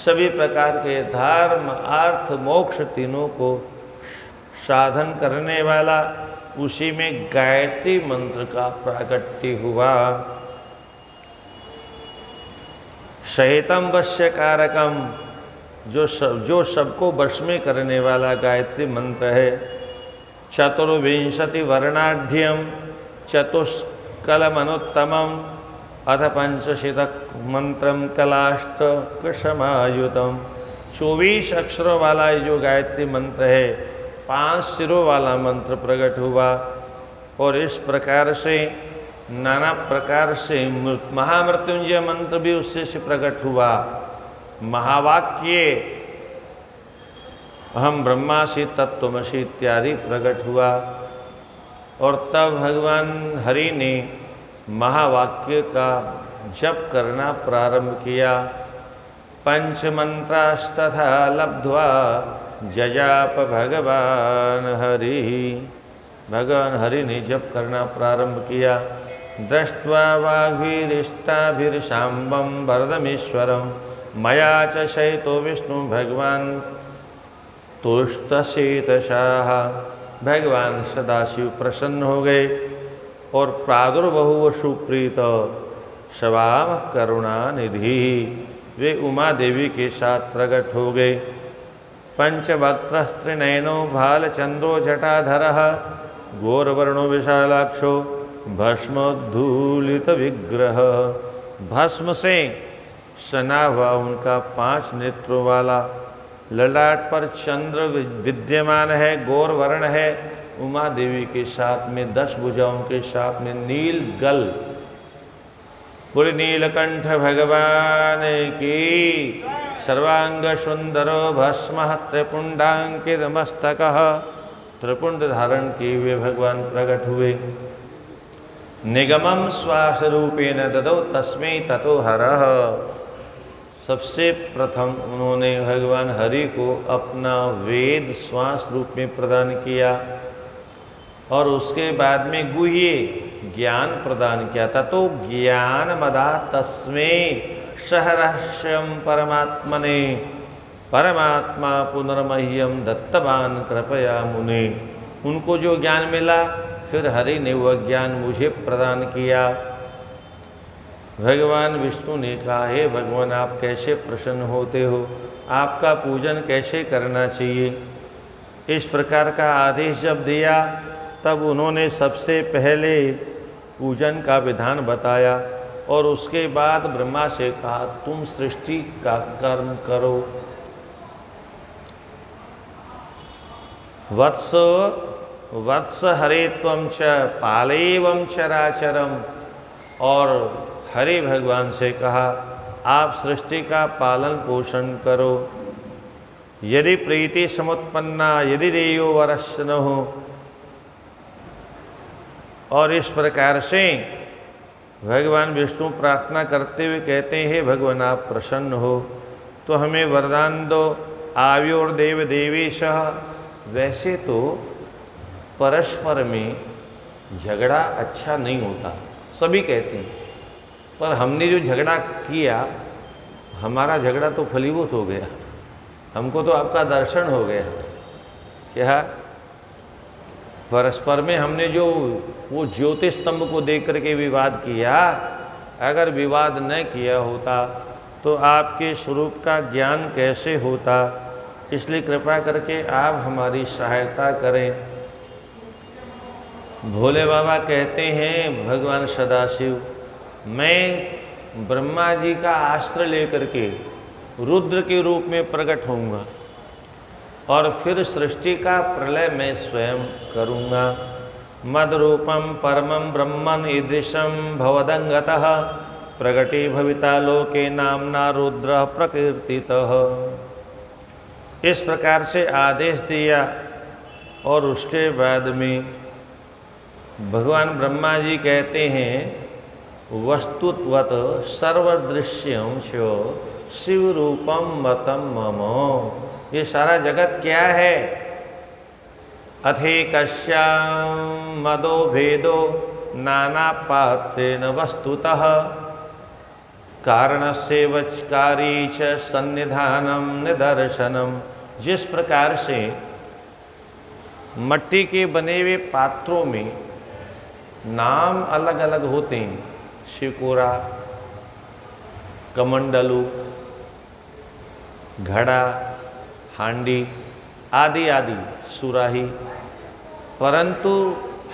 सभी प्रकार के धर्म अर्थ मोक्ष तीनों को साधन करने वाला उसी में गायत्री मंत्र का प्रागट्य हुआ। सहितम वश्य कारकम जो सबको वश में करने वाला गायत्री मंत्र है। चतुर्विंशति वर्णाढ्यम चतुष्कलमनुत्तमम अथ 25 मंत्रम कलाष्टकसमायुतम 24 अक्षरों वाला ये जो गायत्री मंत्र है 5 सिरों वाला मंत्र प्रकट हुआ। और इस प्रकार से नाना प्रकार से महामृत्युंजय मंत्र भी उससे से प्रकट हुआ। महावाक्य अहम ब्रह्मासि तत्त्वमसि इत्यादि प्रकट हुआ। और तब भगवान हरि ने महावाक्य का जप करना प्रारंभ किया। पंचमंत्रास्तथा लब्ध्वा जजाप भगवान हरि। भगवान हरि ने जप करना प्रारंभ किया। दृष्ट्वा वाग्भिरिष्टाभिर्शाम्बं वरदमीश्वरं मया च शयितो विष्णु भगवान तुष्टशेतशाः। भगवान सदाशिव प्रसन्न हो गए और प्रादुर्बहुव सुप्रीत शवाम करुणानिधि, वे उमा देवी के साथ प्रकट हो गए। पंचवक्त्रस्त्रिनयनो भालचंद्रो जटाधरः घोरवर्णो विशालाक्षो भस्मोद्धूलित विग्रह। भस्म से सना हुआ उनका 5 नेत्रों वाला, ललाट पर चंद्र विद्यमान है, गौर वर्ण है। उमा देवी के साथ में 10 भुजाओं के साथ में नील गल। बोले नीलकंठ भगवान की। सर्वांग सुंदरो भस्म त्रिपुंडांकित मस्तक, त्रिपुंड धारण किए हुए भगवान प्रकट हुए। निगमम श्वास रूपेण ददौ तस्मै ततो हरः। सबसे प्रथम उन्होंने भगवान हरि को अपना वेद श्वास रूप में प्रदान किया और उसके बाद में गुह्य ज्ञान प्रदान किया था। तो ज्ञान मदा तस्मै सहरहस्यम परमात्मने, परमात्मा पुनर्मह्यम दत्तवान कृपया मुने। उनको जो ज्ञान मिला फिर हरि ने वह ज्ञान मुझे प्रदान किया। भगवान विष्णु ने कहा, हे भगवान आप कैसे प्रसन्न होते हो, आपका पूजन कैसे करना चाहिए। इस प्रकार का आदेश जब दिया तब उन्होंने सबसे पहले पूजन का विधान बताया और उसके बाद ब्रह्मा से कहा तुम सृष्टि का कर्म करो। वत्स वत्स हरे त्वं च पालेवं चराचरम। और हरि भगवान से कहा आप सृष्टि का पालन पोषण करो। यदि प्रीति समुत्पन्ना यदि देयो वरस्य न हो। और इस प्रकार से भगवान विष्णु प्रार्थना करते हुए कहते हैं हे भगवान आप प्रसन्न हो तो हमें वरदान दो। आव्योर देव देवेशः। वैसे तो परस्पर में झगड़ा अच्छा नहीं होता, सभी कहते हैं, पर हमने जो झगड़ा किया हमारा झगड़ा तो फलीभूत हो गया। हमको तो आपका दर्शन हो गया। क्या परस्पर में हमने जो वो ज्योतिष स्तंभ को देख करके विवाद किया, अगर विवाद न किया होता तो आपके स्वरूप का ज्ञान कैसे होता। इसलिए कृपा करके आप हमारी सहायता करें। भोले बाबा कहते हैं भगवान सदाशिव मैं ब्रह्मा जी का आश्रय लेकर के रुद्र के रूप में प्रकट होऊंगा और फिर सृष्टि का प्रलय मैं स्वयं करूंगा। मदरूपम परमं ब्रह्मन ईदृशं भवदंगतः प्रगटे भविता लोके नामना रुद्र प्रकीर्तितः। इस प्रकार से आदेश दिया और उसके बाद में भगवान ब्रह्मा जी कहते हैं वस्तुत्वत सर्वदृश्यं च शिवरूपम मतम मम। ये सारा जगत क्या है। अथेकस्यां मदो भेदो नाना पात्रेण वस्तुतः कारणस्य वचकारी च सन्निधानम निदर्शनम। जिस प्रकार से मट्टी के बने हुए पात्रों में नाम अलग अलग होते हैं, शिकोरा, कमंडलू, घड़ा, हांडी आदि आदि, सुराही, परंतु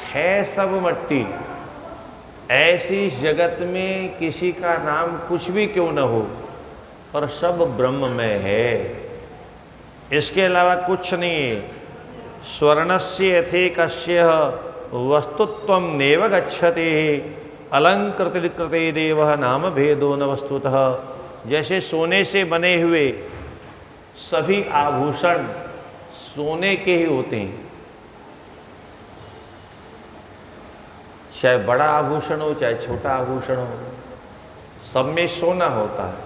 है सब मट्टी। ऐसी जगत में किसी का नाम कुछ भी क्यों न हो पर सब ब्रह्म में है, इसके अलावा कुछ नहीं है। स्वर्णस्य यथेकस्य वस्तुत्वं नैव गच्छति अलंकृते देवः नाम भेदो न वस्तुतः। जैसे सोने से बने हुए सभी आभूषण सोने के ही होते हैं, चाहे बड़ा आभूषण हो चाहे छोटा आभूषण हो, सब में सोना होता है।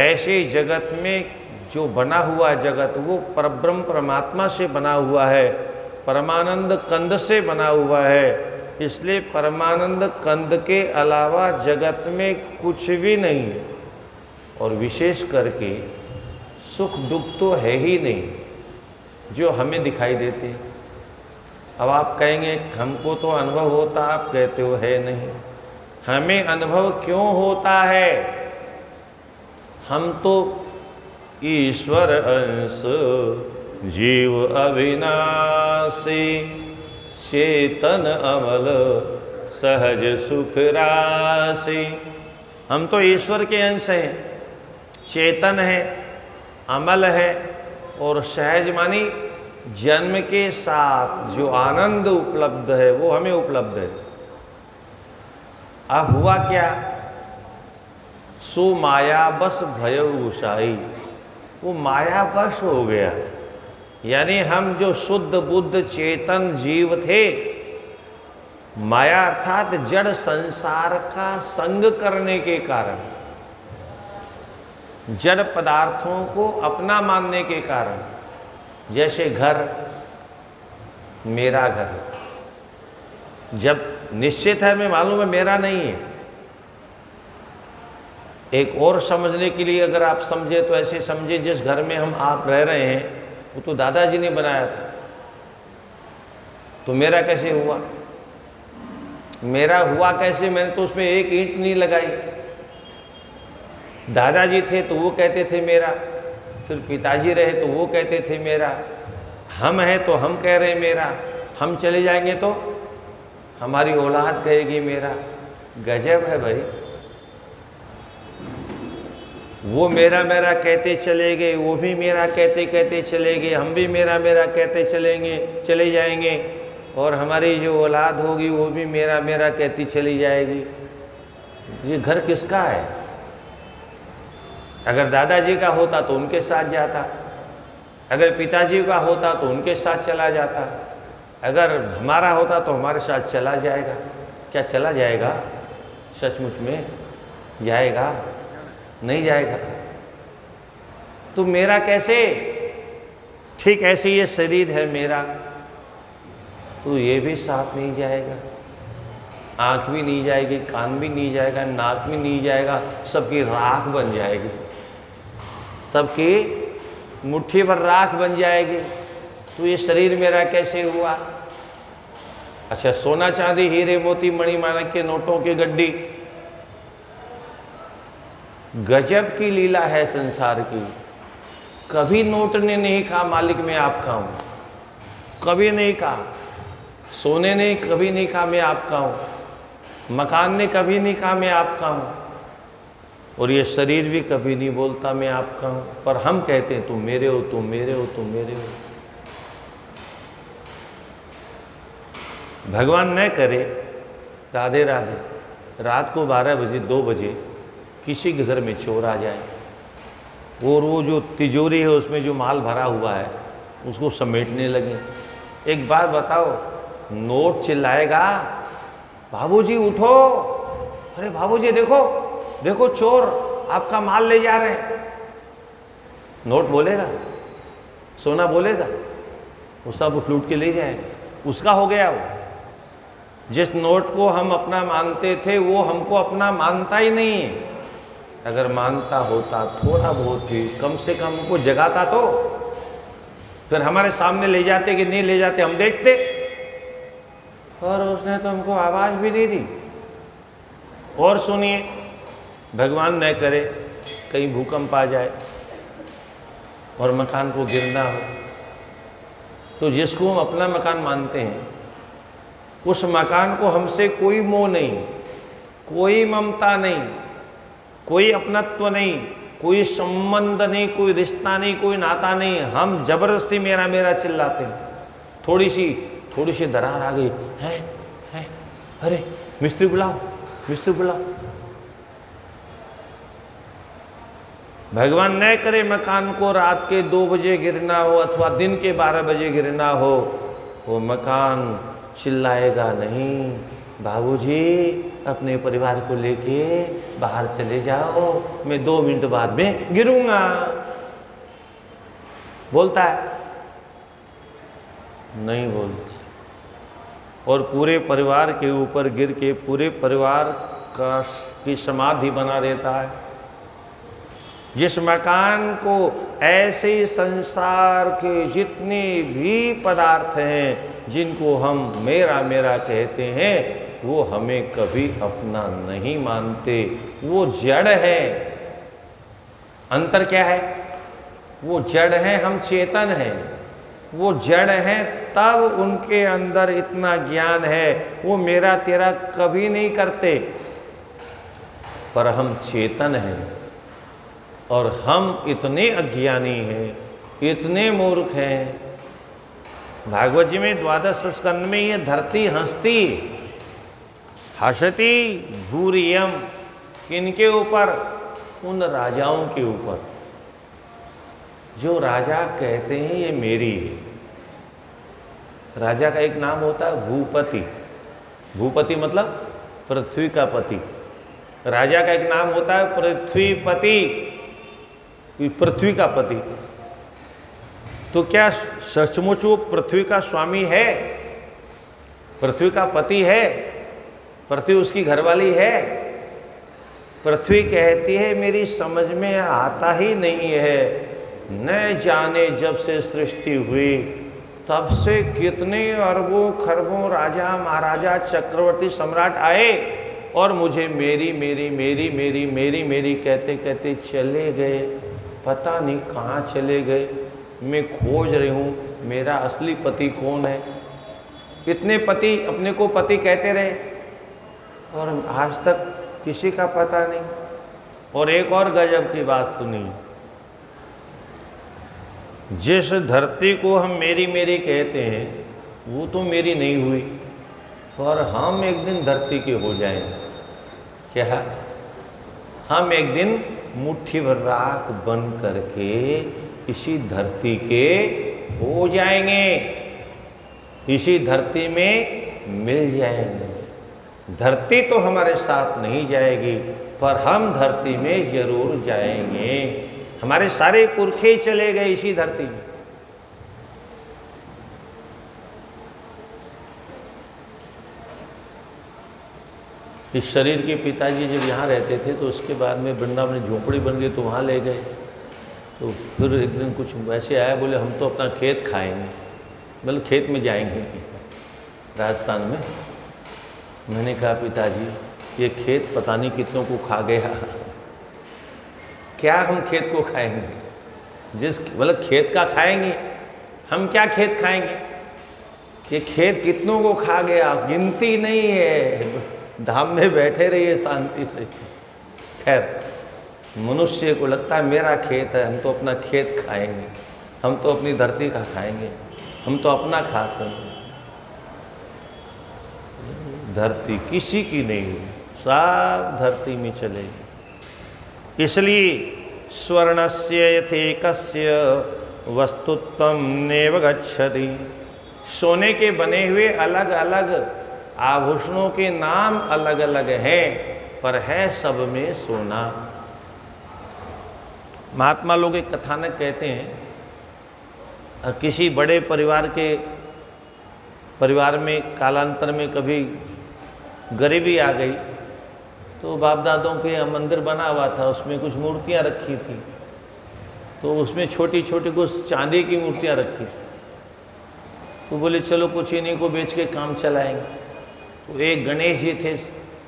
ऐसे जगत में जो बना हुआ जगत वो परब्रह्म परमात्मा से बना हुआ है, परमानंद कंद से बना हुआ है। इसलिए परमानंद कंद के अलावा जगत में कुछ भी नहीं है, और विशेष करके सुख दुख तो है ही नहीं जो हमें दिखाई देते। अब आप कहेंगे हमको तो अनुभव होता, आप कहते हो है नहीं। हमें अनुभव क्यों होता है? हम तो ईश्वर अंश जीव अविनाशी चेतन अमल सहज सुख राशि। हम तो ईश्वर के अंश हैं, चेतन है, अमल है, और सहज मानी जन्म के साथ जो आनंद उपलब्ध है वो हमें उपलब्ध है। अब हुआ क्या? सो माया बस भय उषाई, वो माया बस हो गया। यानी हम जो शुद्ध बुद्ध चेतन जीव थे, माया अर्थात जड़ संसार का संग करने के कारण, जड़ पदार्थों को अपना मानने के कारण, जैसे घर, मेरा घर, जब निश्चित है, मैं मालूम है मेरा नहीं है। एक और समझने के लिए अगर आप समझे तो ऐसे समझे, जिस घर में हम आप रह रहे हैं वो तो दादाजी ने बनाया था, तो मेरा कैसे हुआ? मेरा हुआ कैसे? मैंने तो उसमें एक ईंट नहीं लगाई। दादाजी थे तो वो कहते थे मेरा, फिर पिताजी रहे तो वो कहते थे मेरा, हम हैं तो हम कह रहे हैं मेरा, हम चले जाएंगे तो हमारी औलाद कहेगी मेरा। गजब है भाई। वो मेरा मेरा कहते चले गए, वो भी मेरा कहते कहते चले गए, हम भी मेरा मेरा कहते चले जाएंगे, और हमारी जो औलाद होगी वो भी मेरा मेरा कहती चली जाएगी। ये घर किसका है? अगर दादाजी का होता तो उनके साथ जाता, अगर पिताजी का होता तो उनके साथ चला जाता, अगर हमारा होता तो हमारे साथ चला जाएगा। क्या चला जाएगा? सचमुच में जाएगा? नहीं जाएगा। तो मेरा कैसे? ठीक ऐसे ये शरीर है मेरा, तो ये भी साथ नहीं जाएगा। आँख भी नहीं जाएगी, कान भी नहीं जाएगा, नाक भी नहीं जाएगा, सबकी राख बन जाएगी, सबकी मुट्ठी भर राख बन जाएगी। तो ये शरीर मेरा कैसे हुआ? अच्छा, सोना चांदी हीरे मोती मणि माणिक के नोटों की गड्डी, गजब की लीला है संसार की। कभी नोट ने नहीं कहा मालिक मैं आपका हूं, कभी नहीं कहा। सोने ने कभी नहीं कहा मैं आपका हूं, मकान ने कभी नहीं कहा मैं आपका हूं, और ये शरीर भी कभी नहीं बोलता मैं आपका हूं। पर हम कहते हैं तुम मेरे हो, तुम मेरे हो, तुम मेरे हो। भगवान न करे, राधे राधे, रात को 12 बजे 2 बजे किसी के घर में चोर आ जाए, और वो जो तिजोरी है उसमें जो माल भरा हुआ है उसको समेटने लगे। एक बात बताओ, नोट चिल्लाएगा बाबूजी उठो, अरे बाबूजी देखो देखो चोर आपका माल ले जा रहे हैं। नोट बोलेगा? सोना बोलेगा? वो सब लूट के ले जाएगा, उसका हो गया वो। जिस नोट को हम अपना मानते थे वो हमको अपना मानता ही नहीं है। अगर मानता होता थोड़ा बहुत ही, कम से कम हमको जगाता तो फिर हमारे सामने ले जाते कि नहीं ले जाते हम देखते, और उसने तो हमको आवाज भी नहीं दी। और सुनिए, भगवान न करे कहीं भूकंप आ जाए और मकान को गिरना हो, तो जिसको हम अपना मकान मानते हैं उस मकान को हमसे कोई मोह नहीं, कोई ममता नहीं, कोई अपनत्व नहीं, कोई संबंध नहीं, कोई रिश्ता नहीं, कोई नाता नहीं। हम जबरदस्ती मेरा मेरा चिल्लाते हैं। थोड़ी सी दरार आ गई है, अरे मिस्त्री बुलाओ, मिस्त्री बुलाओ। भगवान न करे मकान को रात के 2 बजे गिरना हो अथवा दिन के 12 बजे गिरना हो, वो मकान चिल्लाएगा नहीं, बाबूजी अपने परिवार को लेके बाहर चले जाओ, मैं 2 मिनट बाद में गिरूंगा। बोलता है? नहीं बोलता। और पूरे परिवार के ऊपर गिर के पूरे परिवार की समाधि बना देता है। जिस मकान को ऐसे संसार के जितने भी पदार्थ हैं जिनको हम मेरा मेरा कहते हैं, वो हमें कभी अपना नहीं मानते, वो जड़ है। अंतर क्या है? वो जड़ है, हम चेतन हैं। वो जड़ हैं तब उनके अंदर इतना ज्ञान है, वो मेरा तेरा कभी नहीं करते। पर हम चेतन हैं और हम इतने अज्ञानी हैं, इतने मूर्ख हैं। भागवत जी में 12 स्कंद में ये धरती हंसती, हसती भूरियम, किनके ऊपर? उन राजाओं के ऊपर जो राजा कहते हैं ये मेरी है। राजा का एक नाम होता है भूपति। भूपति मतलब पृथ्वी का पति। राजा का एक नाम होता है पृथ्वीपति, पृथ्वी का पति। तो क्या सचमुच वो पृथ्वी का स्वामी है? पृथ्वी का पति है? पृथ्वी उसकी घरवाली है? पृथ्वी कहती है मेरी समझ में आता ही नहीं है, न जाने जब से सृष्टि हुई तब से कितने अरबों खरबों राजा महाराजा चक्रवर्ती सम्राट आए और मुझे मेरी मेरी मेरी मेरी मेरी मेरी कहते कहते चले गए। पता नहीं कहाँ चले गए। मैं खोज रही हूँ मेरा असली पति कौन है। इतने पति अपने को पति कहते रहे और आज तक किसी का पता नहीं। और एक और गजब की बात सुनी, जिस धरती को हम मेरी मेरी कहते हैं वो तो मेरी नहीं हुई, पर हम एक दिन धरती के हो जाएंगे। क्या? हम एक दिन मुट्ठी भर राख बन करके इसी धरती के हो जाएंगे, इसी धरती में मिल जाएंगे। धरती तो हमारे साथ नहीं जाएगी, पर हम धरती में जरूर जाएंगे। हमारे सारे पुरखे चले गए इसी धरती में। इस शरीर के पिताजी जब यहाँ रहते थे तो उसके बाद में वृंदावन में झोपड़ी बन गई तो वहाँ ले गए। तो फिर एक दिन कुछ वैसे आया, बोले हम तो अपना खेत खाएंगे, मतलब खेत में जाएंगे राजस्थान में। मैंने कहा पिताजी ये खेत पता नहीं कितनों को खा गया, क्या हम खेत को खाएंगे? जिस मतलब खेत का खाएंगे, हम क्या खेत खाएंगे? ये खेत कितनों को खा गया, गिनती नहीं है। धाम में बैठे रहिए शांति से। खैर, मनुष्य को लगता है मेरा खेत है, हम तो अपना खेत खाएंगे, हम तो अपनी धरती का खाएंगे, हम तो अपना खाते हैं। धरती किसी की नहीं हुई, सब धरती में चलेगी। इसलिए स्वर्णस्य यथेकस्य वस्तुत्वं नैव गच्छति। सोने के बने हुए अलग अलग आभूषणों के नाम अलग अलग हैं, पर है सब में सोना। महात्मा लोग एक कथानक कहते हैं, किसी बड़े परिवार में कालांतर में कभी गरीबी आ गई तो बाप दादों के मंदिर बना हुआ था, उसमें कुछ मूर्तियां रखी थी, तो उसमें छोटी छोटी कुछ चांदी की मूर्तियां रखी थी। तो बोले चलो कुछ इन्हीं को बेच के काम चलाएंगे। तो एक गणेश जी थे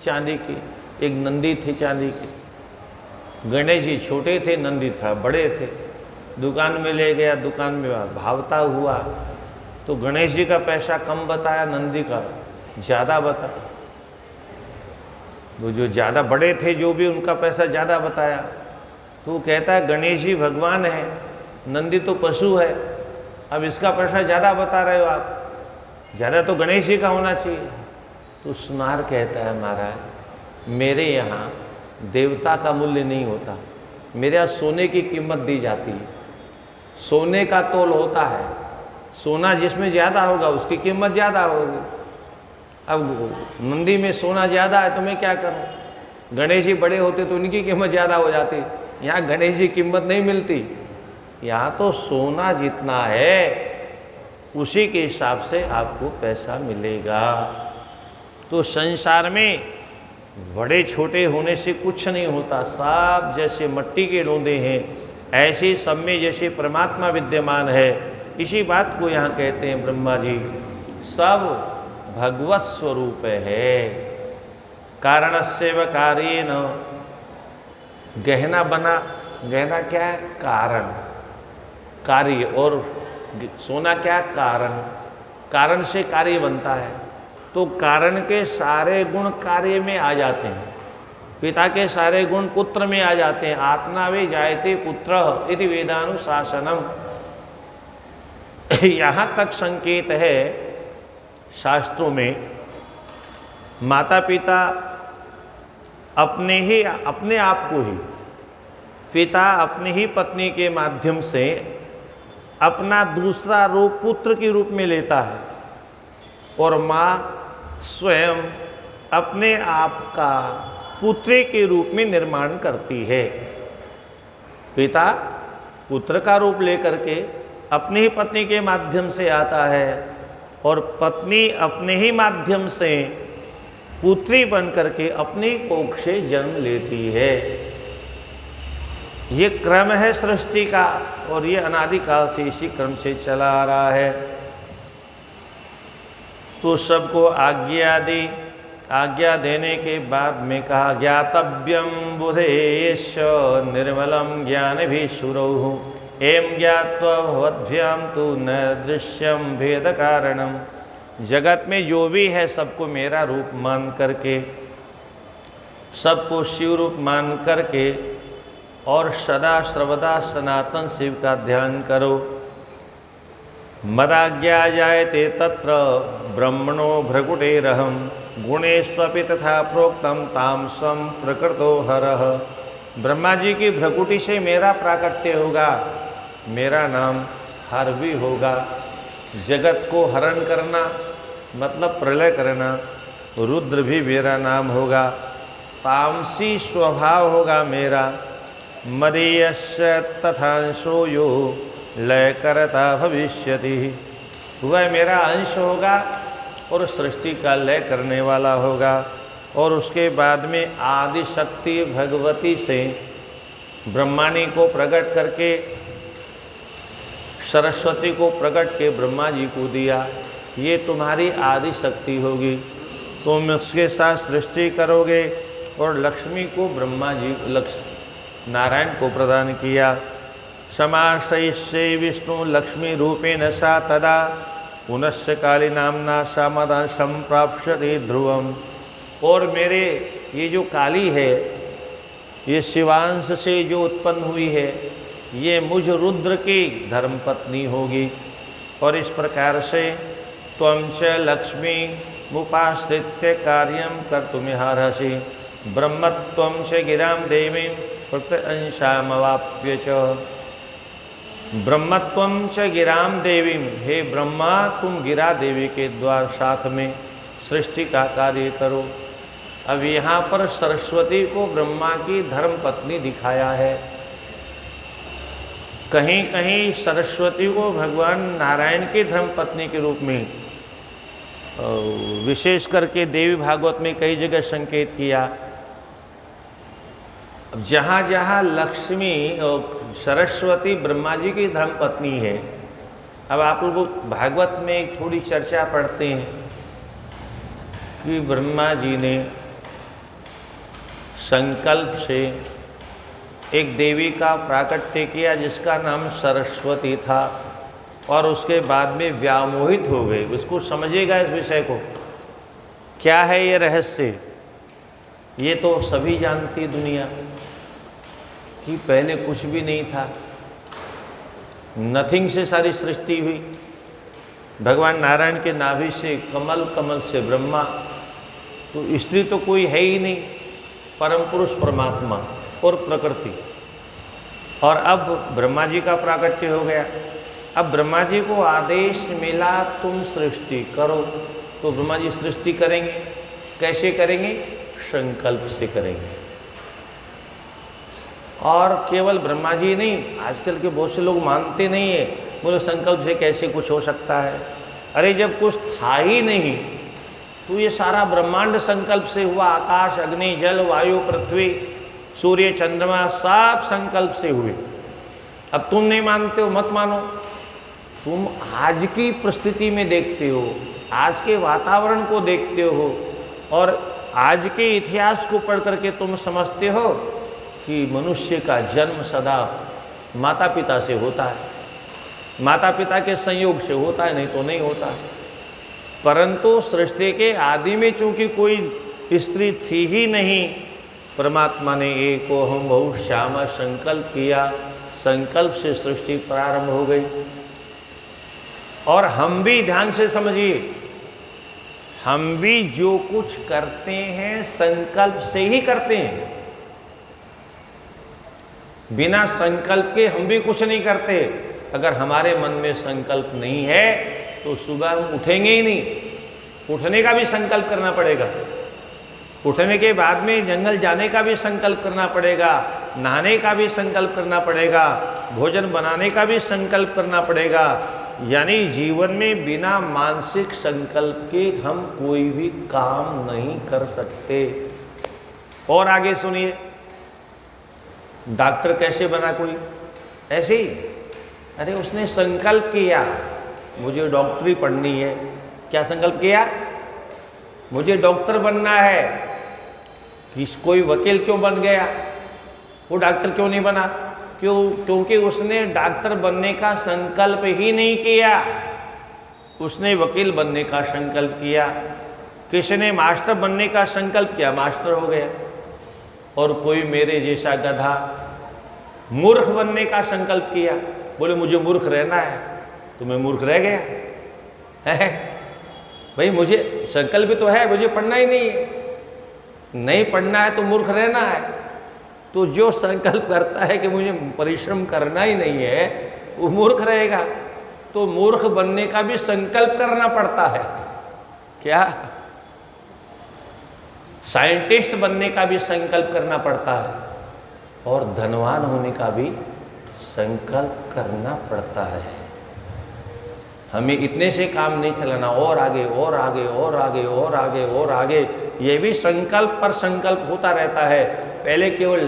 चांदी के, एक नंदी थे चांदी के। गणेश जी छोटे थे, नंदी था बड़े थे। दुकान में ले गया, दुकान में भावता हुआ तो गणेश जी का पैसा कम बताया, नंदी का ज़्यादा बताया। वो जो ज़्यादा बड़े थे जो भी, उनका पैसा ज़्यादा बताया। तो वो कहता है गणेश जी भगवान है, नंदी तो पशु है, अब इसका पैसा ज़्यादा बता रहे हो आप, ज़्यादा तो गणेश जी का होना चाहिए। तो सुनार कहता है महाराज मेरे यहाँ देवता का मूल्य नहीं होता, मेरे यहाँ सोने की कीमत दी जाती है। सोने का तोल होता है, सोना जिसमें ज़्यादा होगा उसकी कीमत ज़्यादा होगी। अब नंदी में सोना ज़्यादा है तो मैं क्या करूं? गणेश जी बड़े होते तो उनकी कीमत ज़्यादा हो जाती। यहाँ गणेश जी कीमत नहीं मिलती, यहाँ तो सोना जितना है उसी के हिसाब से आपको पैसा मिलेगा। तो संसार में बड़े छोटे होने से कुछ नहीं होता। सब जैसे मिट्टी के लोंदे हैं, ऐसे सब में जैसे परमात्मा विद्यमान है। इसी बात को यहाँ कहते हैं ब्रह्मा जी, सब भगवत स्वरूप है। कारणस्य व कार्येन, गहना बना, गहना क्या है? कारण, कार्य, और सोना क्या है? कारण, कारण से कार्य बनता है। तो कारण के सारे गुण कार्य में आ जाते हैं, पिता के सारे गुण पुत्र में आ जाते हैं। आत्मा वे जायते पुत्र इति वेदानुशासनम। यहाँ तक संकेत है शास्त्रों में, माता पिता अपने आप को ही, पिता अपनी ही पत्नी के माध्यम से अपना दूसरा रूप पुत्र के रूप में लेता है, और माँ स्वयं अपने आप का पुत्री के रूप में निर्माण करती है। पिता पुत्र का रूप लेकर के अपनी ही पत्नी के माध्यम से आता है, और पत्नी अपने ही माध्यम से पुत्री बन करके अपनी कोख से जन्म लेती है। ये क्रम है सृष्टि का, और ये अनादिकाल से इसी क्रम से चला आ रहा है। तो सबको आज्ञा देने के बाद में कहा, ज्ञातव्यम बुधेश निर्मलम ज्ञान भी सुरौ एम ज्ञात्वा भवद्भ्याम तु न दृश्यम भेद कारणम। जगत में जो भी है सबको मेरा रूप मान करके, सबको शिव रूप मान करके, और सदा सर्वदा सनातन शिव का ध्यान करो। मदाज्ञा जायते तत्र ब्रह्मणो भ्रकुटेरहम गुणेष्वपि तथा प्रोक्तम तामसम प्रकृतो हरः। ब्रह्मा जी की भ्रकुटी से मेरा प्राकट्य होगा, मेरा नाम हर भी होगा। जगत को हरण करना मतलब प्रलय करना, रुद्र भी मेरा नाम होगा। तामसी स्वभाव होगा मेरा। मदीयस्य तथांशो यो लय करता भविष्यति। वह मेरा अंश होगा और सृष्टि का लय करने वाला होगा। और उसके बाद में आदि शक्ति भगवती से ब्रह्माणी को प्रकट करके सरस्वती को प्रकट के ब्रह्मा जी को दिया। ये तुम्हारी आदि शक्ति होगी, तुम उसके साथ सृष्टि करोगे। और लक्ष्मी को ब्रह्मा जी नारायण को प्रदान किया। समाश्रयिष्ये विष्णु लक्ष्मी रूपेण सा तदा पुनश्च काली नामना सामदा संप्राप्स्यते ध्रुवम। और मेरे ये जो काली है, ये शिवांश से जो उत्पन्न हुई है, ये मुझ रुद्र की धर्मपत्नी होगी। और इस प्रकार से त्वं च लक्ष्मी मुपाश्रित्य कार्यम कर्तुमिहार्हसि ब्रह्मत्वं च गिरां देवीं प्रत्यंशामवाप्य च। ब्रह्मत्वं च गिरां देवीं, हे ब्रह्मा तुम गिरा देवी के द्वार साथ में सृष्टि का कार्य करो। अब यहाँ पर सरस्वती को ब्रह्मा की धर्म पत्नी दिखाया है। कहीं कहीं सरस्वती को भगवान नारायण की धर्म पत्नी के रूप में, विशेष करके देवी भागवत में कई जगह संकेत किया। अब जहाँ जहाँ लक्ष्मी और सरस्वती ब्रह्मा जी की धर्म पत्नी है, अब आप लोग भागवत में एक थोड़ी चर्चा पढ़ते हैं कि ब्रह्मा जी ने संकल्प से एक देवी का प्राकट्य किया जिसका नाम सरस्वती था, और उसके बाद में व्यामोहित हो गए। उसको समझिएगा इस विषय को, क्या है ये रहस्य। ये तो सभी जानती दुनिया कि पहले कुछ भी नहीं था, नथिंग से सारी सृष्टि हुई। भगवान नारायण के नाभि से कमल, कमल से ब्रह्मा, तो स्त्री तो कोई है ही नहीं, परम पुरुष परमात्मा और प्रकृति। और अब ब्रह्मा जी का प्राकट्य हो गया। अब ब्रह्मा जी को आदेश मिला तुम सृष्टि करो। तो ब्रह्मा जी सृष्टि करेंगे। कैसे करेंगे? संकल्प से करेंगे। और केवल ब्रह्मा जी नहीं, आजकल के बहुत से लोग मानते नहीं है, बोले संकल्प से कैसे कुछ हो सकता है। अरे जब कुछ था ही नहीं तो ये सारा ब्रह्मांड संकल्प से हुआ। आकाश, अग्नि, जल, वायु, पृथ्वी, सूर्य, चंद्रमा सब संकल्प से हुए। अब तुम नहीं मानते हो, मत मानो। तुम आज की परिस्थिति में देखते हो, आज के वातावरण को देखते हो और आज के इतिहास को पढ़ करके तुम समझते हो कि मनुष्य का जन्म सदा माता पिता से होता है, माता पिता के संयोग से होता है, नहीं तो नहीं होता। परंतु सृष्टि के आदि में चूंकि कोई स्त्री थी ही नहीं, परमात्मा ने एको हम बहु श्यामा संकल्प किया, संकल्प से सृष्टि प्रारंभ हो गई। और हम भी ध्यान से समझिए, हम भी जो कुछ करते हैं संकल्प से ही करते हैं। बिना संकल्प के हम भी कुछ नहीं करते। अगर हमारे मन में संकल्प नहीं है तो सुबह हम उठेंगे ही नहीं। उठने का भी संकल्प करना पड़ेगा, उठने के बाद में जंगल जाने का भी संकल्प करना पड़ेगा, नहाने का भी संकल्प करना पड़ेगा, भोजन बनाने का भी संकल्प करना पड़ेगा। यानी जीवन में बिना मानसिक संकल्प के हम कोई भी काम नहीं कर सकते। और आगे सुनिए, डॉक्टर कैसे बना कोई? ऐसे ही, अरे उसने संकल्प किया मुझे डॉक्टरी पढ़नी है। क्या संकल्प किया? मुझे डॉक्टर बनना है। कोई वकील क्यों बन गया? वो डॉक्टर क्यों नहीं बना? क्योंकि उसने डॉक्टर बनने का संकल्प ही नहीं किया, उसने वकील बनने का संकल्प किया। किसी ने मास्टर बनने का संकल्प किया, मास्टर हो गया। और कोई मेरे जैसा गधा मूर्ख बनने का संकल्प किया, बोले मुझे मूर्ख रहना है, तो मैं मूर्ख रह गया है। भाई मुझे संकल्प तो है, मुझे पढ़ना ही नहीं है, नहीं पढ़ना है तो मूर्ख रहना है। तो जो संकल्प करता है कि मुझे परिश्रम करना ही नहीं है वो मूर्ख रहेगा। तो मूर्ख बनने का भी संकल्प करना पड़ता है। क्या? साइंटिस्ट बनने का भी संकल्प करना पड़ता है और धनवान होने का भी संकल्प करना पड़ता है। हमें इतने से काम नहीं चलाना, और आगे और आगे और आगे और आगे और आगे। ये भी संकल्प पर संकल्प होता रहता है। पहले केवल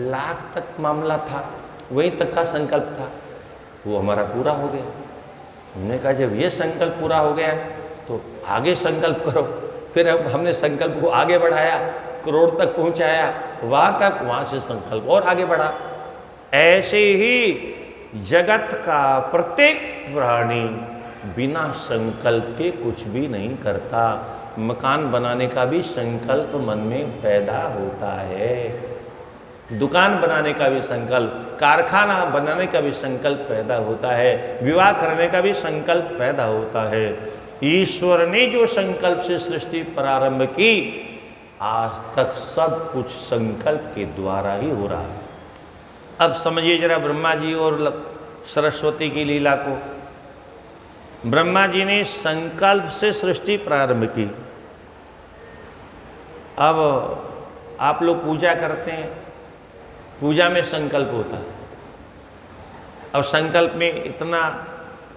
लाख तक मामला था, वहीं तक का संकल्प था, वो हमारा पूरा हो गया। हमने कहा जब ये संकल्प पूरा हो गया तो आगे संकल्प करो। फिर अब हमने संकल्प को आगे बढ़ाया, करोड़ तक पहुंचाया, वहां तक, वहां से संकल्प और आगे बढ़ा। ऐसे ही जगत का प्रत्येक प्राणी बिना संकल्प के कुछ भी नहीं करता। मकान बनाने का भी संकल्प मन में पैदा होता है, दुकान बनाने का भी संकल्प, कारखाना बनाने का भी संकल्प पैदा होता है, विवाह करने का भी संकल्प पैदा होता है। ईश्वर ने जो संकल्प से सृष्टि प्रारंभ की, आज तक सब कुछ संकल्प के द्वारा ही हो रहा है। अब समझिए जरा ब्रह्मा जी और सरस्वती की लीला को। ब्रह्मा जी ने संकल्प से सृष्टि प्रारंभ की। अब आप लोग पूजा करते हैं, पूजा में संकल्प होता है। अब संकल्प में इतना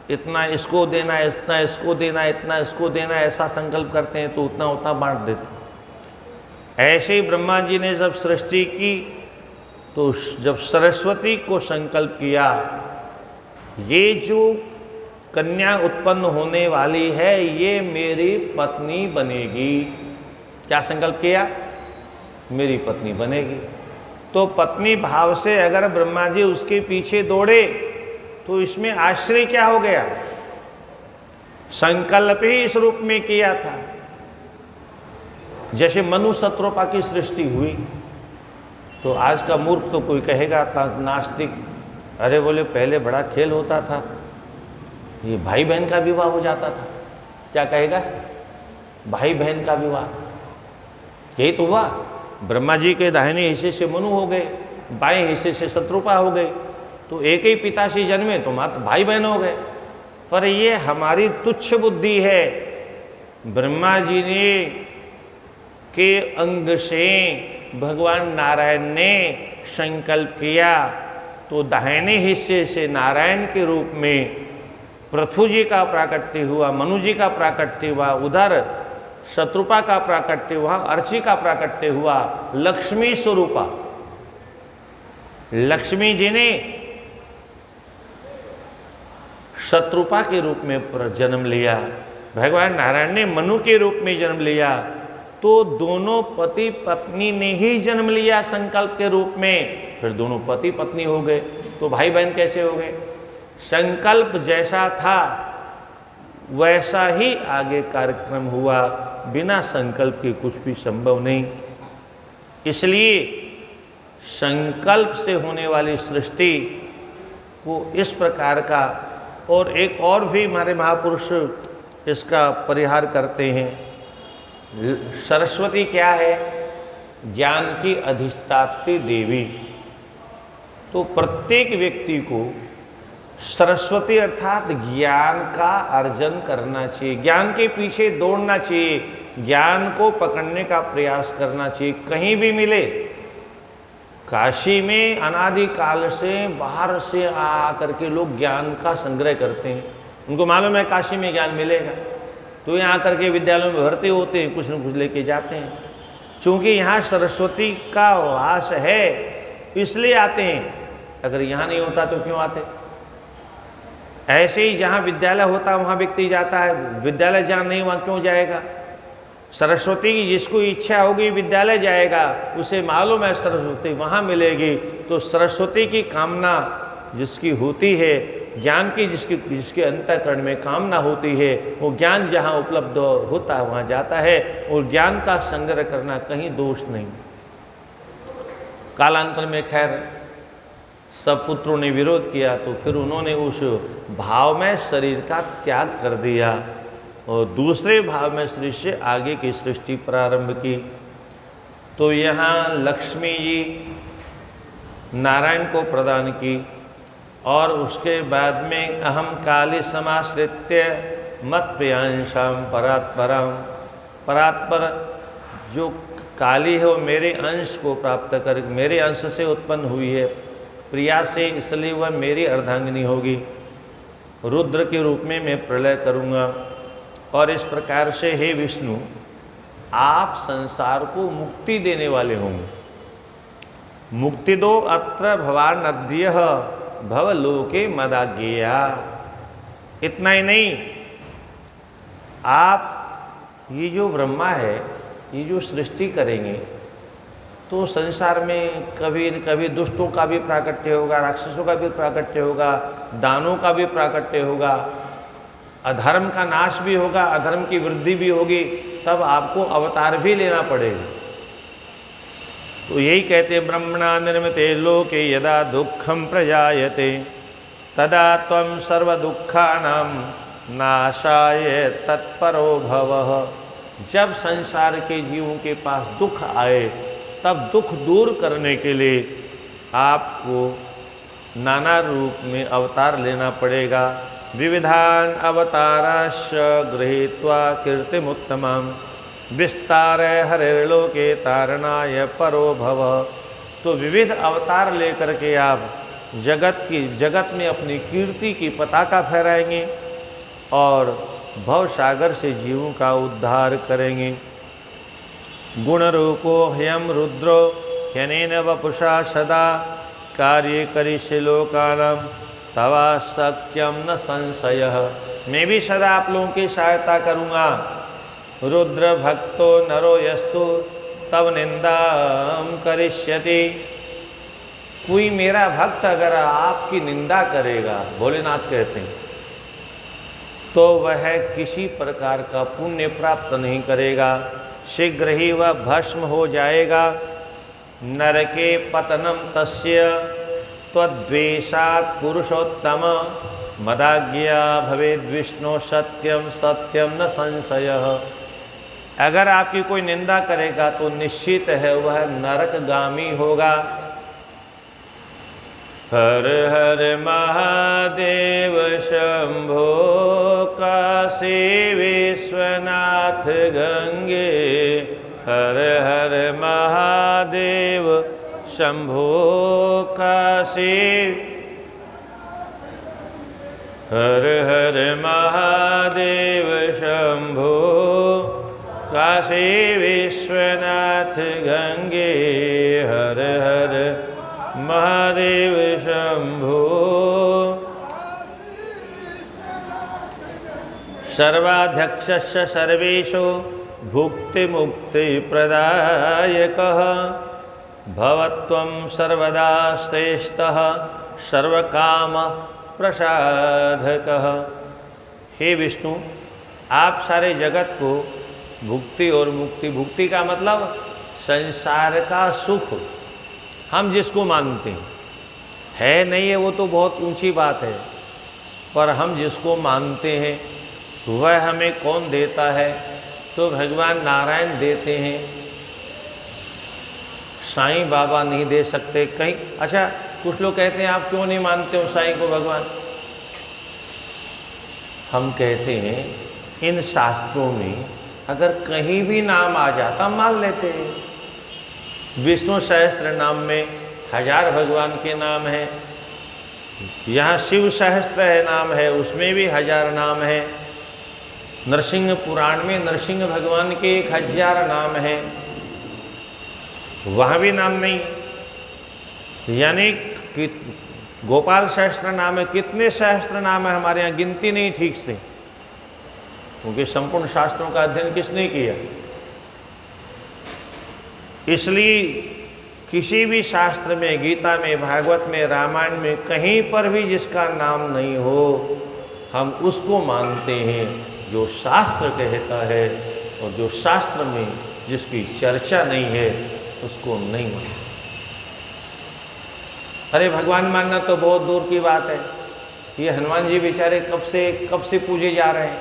इतना इसको देना, इतना इसको देना, इतना इसको देना, ऐसा संकल्प करते हैं तो उतना उतना बांट देते हैं। ऐसे ही ब्रह्मा जी ने जब सृष्टि की तो जब सरस्वती को संकल्प किया, ये जो कन्या उत्पन्न होने वाली है ये मेरी पत्नी बनेगी। क्या संकल्प किया? मेरी पत्नी बनेगी। तो पत्नी भाव से अगर ब्रह्मा जी उसके पीछे दौड़े तो इसमें आश्चर्य क्या हो गया? संकल्प ही इस रूप में किया था। जैसे मनु शत्रुपा की सृष्टि हुई तो आज का मूर्ख तो कोई कहेगा नास्तिक, अरे बोले पहले बड़ा खेल होता था, ये भाई बहन का विवाह हो जाता था। क्या कहेगा? भाई बहन का विवाह, यही तो हुआ। ब्रह्मा जी के दाहिने हिस्से से मनु हो गए, बाएं हिस्से से शत्रुपा हो गए, तो एक ही पिता से जन्मे तो मात्र भाई बहन हो गए। पर ये हमारी तुच्छ बुद्धि है ब्रह्मा जी ने के अंग से भगवान नारायण ने संकल्प किया तो दाहिने हिस्से से नारायण के रूप में पृथु जी का प्राकट्य हुआ, मनु जी का प्राकट्य हुआ, उधर शत्रुपा का प्राकट्य हुआ, अर्ची का प्राकट्य हुआ, लक्ष्मी स्वरूपा। लक्ष्मी जी ने शत्रुपा के रूप में जन्म लिया, भगवान नारायण ने मनु के रूप में जन्म लिया। तो दोनों पति पत्नी ने ही जन्म लिया संकल्प के रूप में, फिर दोनों पति पत्नी हो गए, तो भाई बहन कैसे हो गए? संकल्प जैसा था वैसा ही आगे कार्यक्रम हुआ, बिना संकल्प के कुछ भी संभव नहीं। इसलिए संकल्प से होने वाली सृष्टि को इस प्रकार का, और एक और भी हमारे महापुरुष इसका परिहार करते हैं। सरस्वती क्या है? ज्ञान की अधिष्ठात्री देवी। तो प्रत्येक व्यक्ति को सरस्वती अर्थात ज्ञान का अर्जन करना चाहिए, ज्ञान के पीछे दौड़ना चाहिए, ज्ञान को पकड़ने का प्रयास करना चाहिए, कहीं भी मिले। काशी में अनादिकाल से बाहर से आ करके लोग ज्ञान का संग्रह करते हैं, उनको मालूम है काशी में ज्ञान मिलेगा, तो यहाँ आकर के विद्यालयों में भर्ती होते हैं, कुछ न कुछ लेके जाते हैं। क्योंकि यहाँ सरस्वती का वास है इसलिए आते हैं, अगर यहाँ नहीं होता तो क्यों आते? ऐसे ही जहाँ विद्यालय होता वहाँ व्यक्ति जाता है, विद्यालय जहाँ नहीं वहाँ क्यों जाएगा? सरस्वती की जिसको इच्छा होगी विद्यालय जाएगा, उसे मालूम है सरस्वती वहाँ मिलेगी। तो सरस्वती की कामना जिसकी होती है, ज्ञान की जिसके अंतःकरण में कामना होती है, वो ज्ञान जहाँ उपलब्ध होता है वहाँ जाता है, और ज्ञान का संग्रह करना कहीं दोष नहीं। कालांतर में खैर सब पुत्रों ने विरोध किया, तो फिर उन्होंने उस भाव में शरीर का त्याग कर दिया और दूसरे भाव में शरीर से आगे की सृष्टि प्रारंभ की। तो यहाँ लक्ष्मी जी नारायण को प्रदान की, और उसके बाद में अहम काली समाश्रित्य मत प्रियांशाम परात्पराम, परात्पर जो काली है वो मेरे अंश को प्राप्त कर, मेरे अंश से उत्पन्न हुई है प्रिया से, इसलिए वह मेरी अर्धांगिनी होगी। रुद्र के रूप में मैं प्रलय करूँगा। और इस प्रकार से हे विष्णु, आप संसार को मुक्ति देने वाले होंगे। मुक्ति दो अत्र भवानद्य भवलोके मदाज्ञेया। इतना ही नहीं, आप ये जो ब्रह्मा है, ये जो सृष्टि करेंगे, तो संसार में कभी न कभी दुष्टों का भी प्राकट्य होगा, राक्षसों का भी प्राकट्य होगा, दानों का भी प्राकट्य होगा, अधर्म का नाश भी होगा, अधर्म की वृद्धि भी होगी, तब आपको अवतार भी लेना पड़ेगा। तो यही कहते ब्रह्मणा निर्मिते लोके यदा दुखम प्रजायते तदा त्वं सर्व दुखानां नाशाय तत्परो भवः। जब संसार के जीवों के पास दुख आए, तब दुख दूर करने के लिए आपको नाना रूप में अवतार लेना पड़ेगा। विविधान अवताराश्च गृहीत्वा कीर्तिमुत्तमं विस्तारय हरिर्लोके तारणाय परो भव। तो विविध अवतार लेकर के आप जगत में अपनी कीर्ति की पताका फहराएंगे और भव सागर से जीवों का उद्धार करेंगे। गुण रूपो ह्यम रुद्रो ह्यनेन वपुषा सदा कार्य करिष्ये लोकानां तवा सत्यम न संशयः। मैं भी सदा आप लोगों की सहायता करूँगा। रुद्र भक्तो नरो यस्तु तब निंदाम करिष्यति। कोई मेरा भक्त अगर आपकी निंदा करेगा, भोलेनाथ कहते हैं, तो वह किसी प्रकार का पुण्य प्राप्त नहीं करेगा, शीघ्र ही वह भस्म हो जाएगा। नरके पतनम तस्य त्वद्वेषात् पुरुषोत्तम मदाज्ञया भवेद् विष्णु सत्यम सत्यम न संशयः। अगर आपकी कोई निंदा करेगा तो निश्चित है वह नरकगामी होगा। हर हर महादेव शंभो काशी विश्वनाथ गंगे। हर हर महादेव शंभो काशी। हर हर महादेव शंभो काशी विश्वनाथ गंगे। हर हर महादेव शंभो। सर्वाध्यक्षस्य सर्वेषु भुक्ति मुक्ति प्रदायकः भवत्वं सर्वदा श्रेष्ठः सर्वकाम प्रसाधकः। हे विष्णु, आप सारे जगत को भुक्ति और मुक्ति, भुक्ति का मतलब संसार का सुख, हम जिसको मानते हैं, है नहीं है वो तो बहुत ऊंची बात है, पर हम जिसको मानते हैं वह हमें कौन देता है? तो भगवान नारायण देते हैं, साईं बाबा नहीं दे सकते। कहीं अच्छा, कुछ लोग कहते हैं आप क्यों नहीं मानते हो साईं को भगवान? हम कहते हैं इन शास्त्रों में अगर कहीं भी नाम आ जाता हम मान लेते हैं। विष्णु सहस्त्र नाम में 1000 भगवान के नाम हैं, यहाँ शिव सहस्त्र है नाम है, उसमें भी 1000 नाम है। नरसिंह पुराण में नरसिंह भगवान के 1000 नाम हैं, वहाँ भी नाम नहीं। यानी कि गोपाल सहस्त्र नाम है, कितने सहस्त्र नाम है हमारे यहाँ गिनती नहीं ठीक से, क्योंकि संपूर्ण शास्त्रों का अध्ययन किसने किया। इसलिए किसी भी शास्त्र में, गीता में, भागवत में, रामायण में, कहीं पर भी जिसका नाम नहीं हो हम उसको मानते हैं जो शास्त्र कहता है, और जो शास्त्र में जिसकी चर्चा नहीं है उसको नहीं मानते। अरे भगवान मानना तो बहुत दूर की बात है। ये हनुमान जी बेचारे कब से पूजे जा रहे हैं।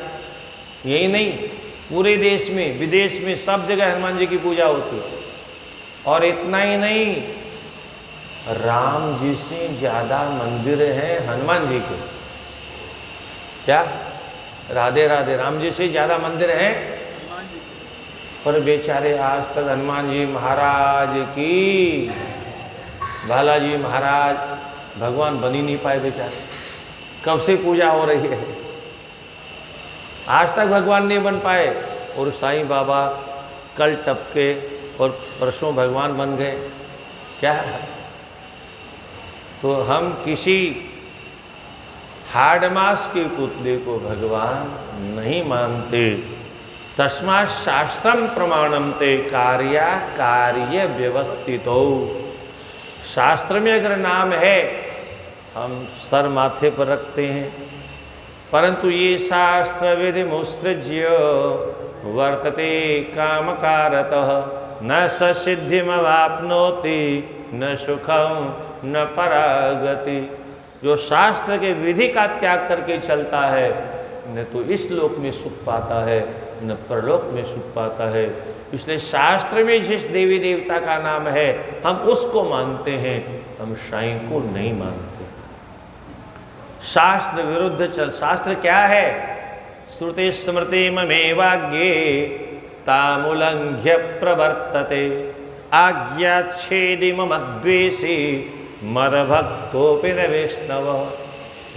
यही नहीं, पूरे देश में विदेश में सब जगह हनुमान जी की पूजा होती है। और इतना ही नहीं, राम जी से ज़्यादा मंदिर हैं हनुमान जी के। क्या? राधे राधे, राम जी से ज़्यादा मंदिर हैं, पर बेचारे आज तक हनुमान जी महाराज की, बालाजी महाराज भगवान बन ही नहीं पाए बेचारे। कब से पूजा हो रही है, आज तक भगवान नहीं बन पाए। और साईं बाबा कल टपके और परसों भगवान बन गए। क्या? तो हम किसी हाड़ मास के पुतले को भगवान नहीं मानते। तस्मात् शास्त्रम प्रमाणम ते कार्या कार्य व्यवस्थितो। शास्त्र में अगर नाम है हम सर माथे पर रखते हैं, परंतु ये शास्त्र विधि मुत्सृज्य वर्तते कामकारतः न स सिद्धिमवाप्नोति न सुखम न परागति। जो शास्त्र के विधि का त्याग करके चलता है न तो इस लोक में सुख पाता है न परलोक में सुख पाता है। इसलिए शास्त्र में जिस देवी देवता का नाम है हम उसको मानते हैं, हम साईं को नहीं मानते। शास्त्र विरुद्ध चल, शास्त्र क्या है? श्रुति स्मृति ममेवाग्ये तामुल्लंघ्य प्रवर्तते आज्ञाच्छेदि ममद्वेषी मदभक्तोऽपि न वैष्णव।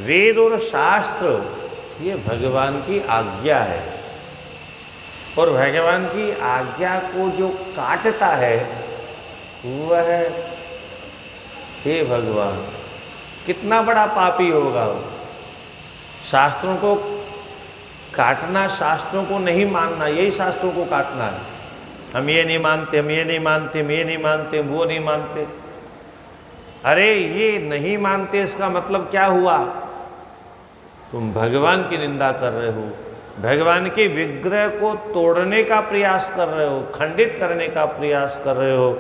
वेद और शास्त्र ये भगवान की आज्ञा है, और भगवान की आज्ञा को जो काटता है वह, हे भगवान, कितना बड़ा पापी होगा वो। शास्त्रों को काटना, शास्त्रों को नहीं मानना, यही शास्त्रों को काटना है। हम ये नहीं मानते, हम ये नहीं मानते, हम ये नहीं मानते, वो नहीं मानते। अरे ये नहीं मानते इसका मतलब क्या हुआ? तुम भगवान की निंदा कर रहे हो, भगवान के विग्रह को तोड़ने का प्रयास कर रहे हो, खंडित करने का प्रयास कर रहे हो।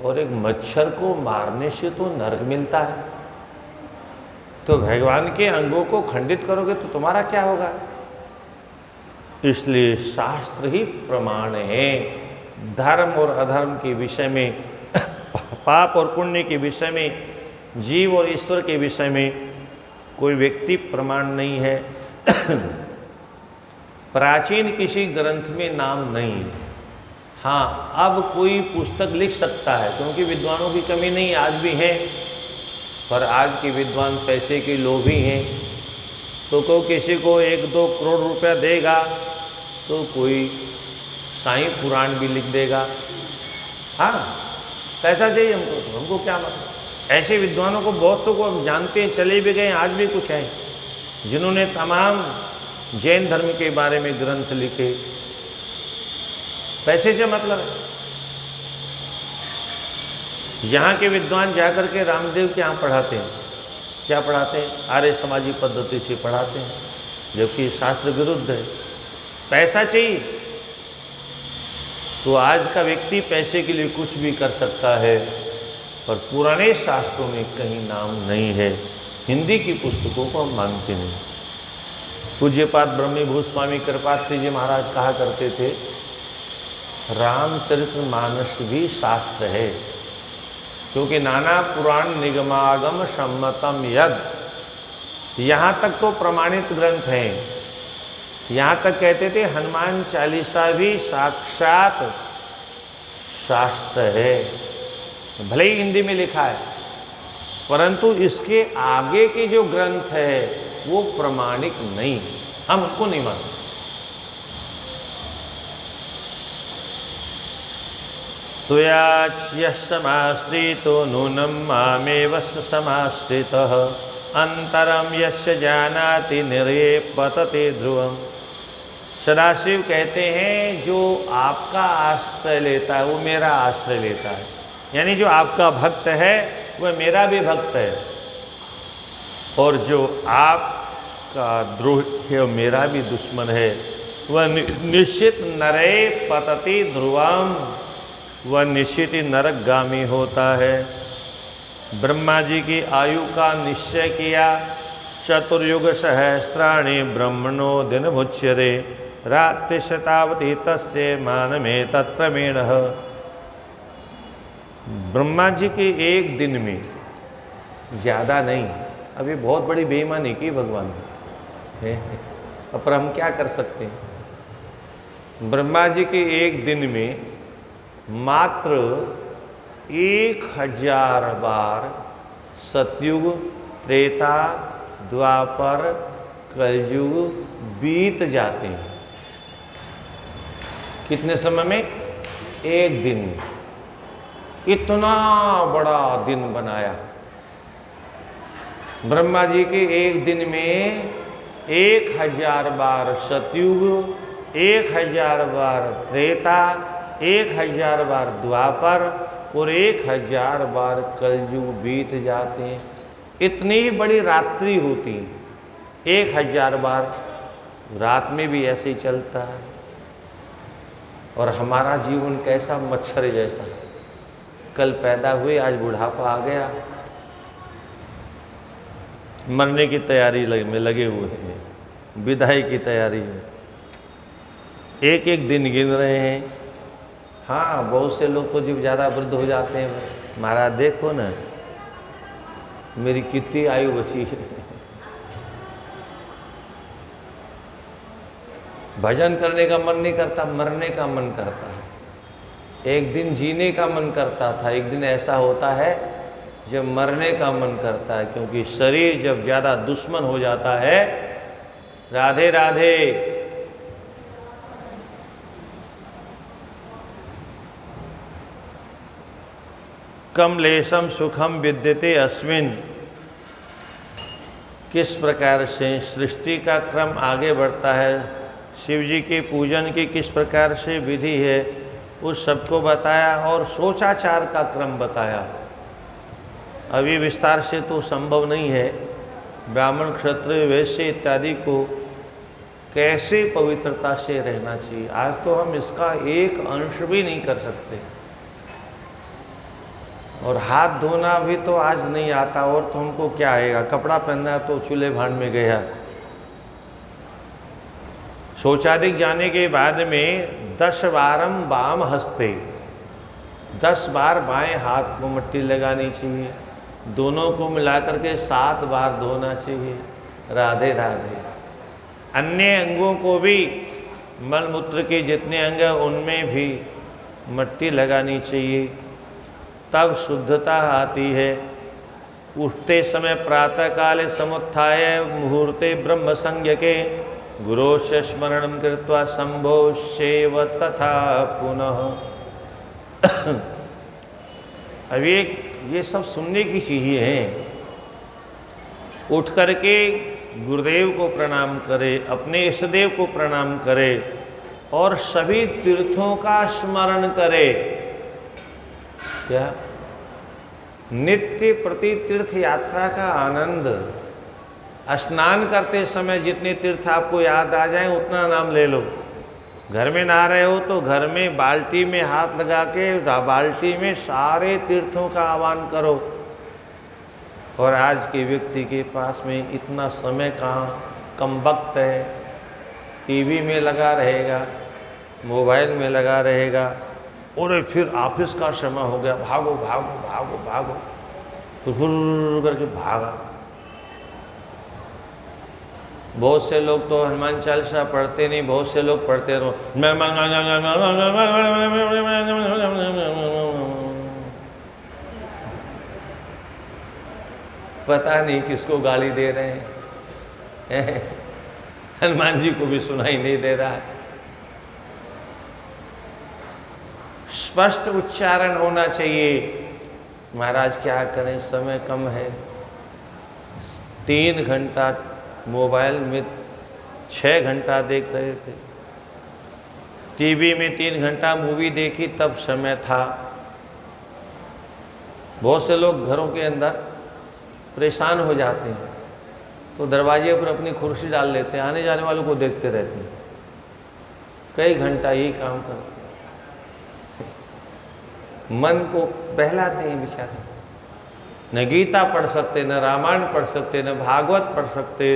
और एक मच्छर को मारने से तो नरक मिलता है, तो भगवान के अंगों को खंडित करोगे तो तुम्हारा क्या होगा? इसलिए शास्त्र ही प्रमाण है। धर्म और अधर्म के विषय में, पाप और पुण्य के विषय में जीव और ईश्वर के विषय में कोई व्यक्ति प्रमाण नहीं है। प्राचीन किसी ग्रंथ में नाम नहीं है। हाँ, अब कोई पुस्तक लिख सकता है, क्योंकि विद्वानों की कमी नहीं आज भी है, पर आज के विद्वान पैसे के लोभी हैं। तो कोई किसी को 1-2 करोड़ रुपया देगा तो कोई साईं पुराण भी लिख देगा। हाँ, पैसा चाहिए हमको, तो हमको क्या मतलब। ऐसे विद्वानों को बहुतों को हम जानते हैं, चले भी गए, आज भी कुछ हैं जिन्होंने तमाम जैन धर्म के बारे में ग्रंथ लिखे। पैसे से मतलब है। यहाँ के विद्वान जाकर के रामदेव के यहाँ पढ़ाते हैं, क्या पढ़ाते हैं? आर्य समाजी पद्धति से पढ़ाते हैं, जबकि शास्त्र विरुद्ध है। पैसा चाहिए तो आज का व्यक्ति पैसे के लिए कुछ भी कर सकता है, पर पुराने शास्त्रों में कहीं नाम नहीं है। हिंदी की पुस्तकों को हम मानते नहीं। पूज्यपाद ब्रह्मीभूत स्वामी कृपात्री जी महाराज कहा करते थे, रामचरितमानस भी शास्त्र है, क्योंकि नाना पुराण निगमागम सम्मतम यद, यहाँ तक तो प्रमाणित ग्रंथ हैं। यहाँ तक कहते थे हनुमान चालीसा भी साक्षात शास्त्र है, भले ही हिंदी में लिखा है, परंतु इसके आगे के जो ग्रंथ है वो प्रमाणिक नहीं, हम उनको नहीं मानते। त्वया समाश्रितो नूनं मामेव समाश्रितः अंतरम यस्य जानाति निर्ये पतते ध्रुवम। सदाशिव कहते हैं जो आपका आश्रय लेता है वो मेरा आश्रय लेता है, यानी जो आपका भक्त है वह मेरा भी भक्त है, और जो आपका द्रोह है मेरा भी दुश्मन है। वह निश्चित नरे पतति ध्रुवम, वह निश्चित ही नरकगामी होता है। ब्रह्मा जी की आयु का निश्चय किया, चतुर्युग सहस्राणि ब्रह्मणो दिन मुच्यते रात्रि शतावती तस्य मान में तत्क्रमेण। ब्रह्मा जी के एक दिन में, ज़्यादा नहीं, अभी बहुत बड़ी बेईमानी की भगवान ने, पर हम क्या कर सकते हैं। ब्रह्मा जी के एक दिन में मात्र 1000 बार सतयुग, त्रेता, द्वापर, कलयुग बीत जाते हैं। कितने समय में? एक दिन में। इतना बड़ा दिन बनाया ब्रह्मा जी के एक दिन में। 1000 बार सतयुग, 1000 बार त्रेता, 1000 बार द्वापर और 1000 बार कलयुग बीत जाते हैं। इतनी बड़ी रात्रि होती, 1000 बार रात में भी ऐसे ही चलता है। और हमारा जीवन कैसा मच्छर जैसा, कल पैदा हुए आज बुढ़ापा आ गया, मरने की तैयारी में लगे हुए हैं, विदाई की तैयारी में, एक एक दिन गिन रहे हैं। हाँ, बहुत से लोग तो जब ज़्यादा वृद्ध हो जाते हैं, महाराज देखो ना मेरी कितनी आयु बची है, भजन करने का मन नहीं करता, मरने का मन करता है। एक दिन जीने का मन करता था, एक दिन ऐसा होता है जब मरने का मन करता है, क्योंकि शरीर जब ज़्यादा दुश्मन हो जाता है। राधे राधे। कमलेशम सुखम विद्यते अस्मिन। किस प्रकार से सृष्टि का क्रम आगे बढ़ता है, शिव जी के पूजन की किस प्रकार से विधि है, उस सबको बताया और सोचाचार का क्रम बताया। अभी विस्तार से तो संभव नहीं है, ब्राह्मण क्षत्रिय वैश्य इत्यादि को कैसे पवित्रता से रहना चाहिए, आज तो हम इसका एक अंश भी नहीं कर सकते। और हाथ धोना भी तो आज नहीं आता, और तो हमको क्या आएगा, कपड़ा पहनना तो चूल्हे भांड में गया। शौचादिक जाने के बाद में 10 बारम वाम हस्ते, 10 बार बाएं हाथ को मिट्टी लगानी चाहिए। दोनों को मिलाकर के 7 बार धोना चाहिए। राधे राधे। अन्य अंगों को भी, मलमूत्र के जितने अंग हैं उनमें भी मट्टी लगानी चाहिए, तब शुद्धता आती है। उठते समय प्रातः काले समुत्थाय मुहूर्ते ब्रह्म संज्ञके गुरोस्य स्मरणं कृत्वा शंभो सेव तथा पुनः। अब ये सब सुनने की चीजें हैं। उठ करके गुरुदेव को प्रणाम करे, अपने इष्टदेव को प्रणाम करे और सभी तीर्थों का स्मरण करे। क्या? नित्य प्रति तीर्थ यात्रा का आनंद। स्नान करते समय जितने तीर्थ आपको याद आ जाए उतना नाम ले लो। घर में नहा रहे हो तो घर में बाल्टी में हाथ लगा के बाल्टी में सारे तीर्थों का आह्वान करो। और आज के व्यक्ति के पास में इतना समय कहाँ, कम वक्त है। टीवी में लगा रहेगा, मोबाइल में लगा रहेगा, और फिर ऑफिस का समय हो गया, भागो भागो भागो भागो, तो फुर करके भागा। बहुत से लोग तो हनुमान चालीसा पढ़ते नहीं, बहुत से लोग पढ़ते रहो। पता नहीं किसको गाली दे रहे हैं। हनुमान जी को भी सुनाई नहीं दे रहा है। स्पष्ट उच्चारण होना चाहिए। महाराज क्या करें, समय कम है। 3 घंटा मोबाइल में 6 घंटा देख रहे थे, टीवी में 3 घंटा मूवी देखी तब समय था। बहुत से लोग घरों के अंदर परेशान हो जाते हैं तो दरवाजे पर अपनी कुर्सी डाल लेते हैं, आने जाने वालों को देखते रहते हैं, कई घंटा यही काम करते हैं। मन को बहलाते हैं बेचारे। न गीता पढ़ सकते, न रामायण पढ़ सकते, न भागवत पढ़ सकते,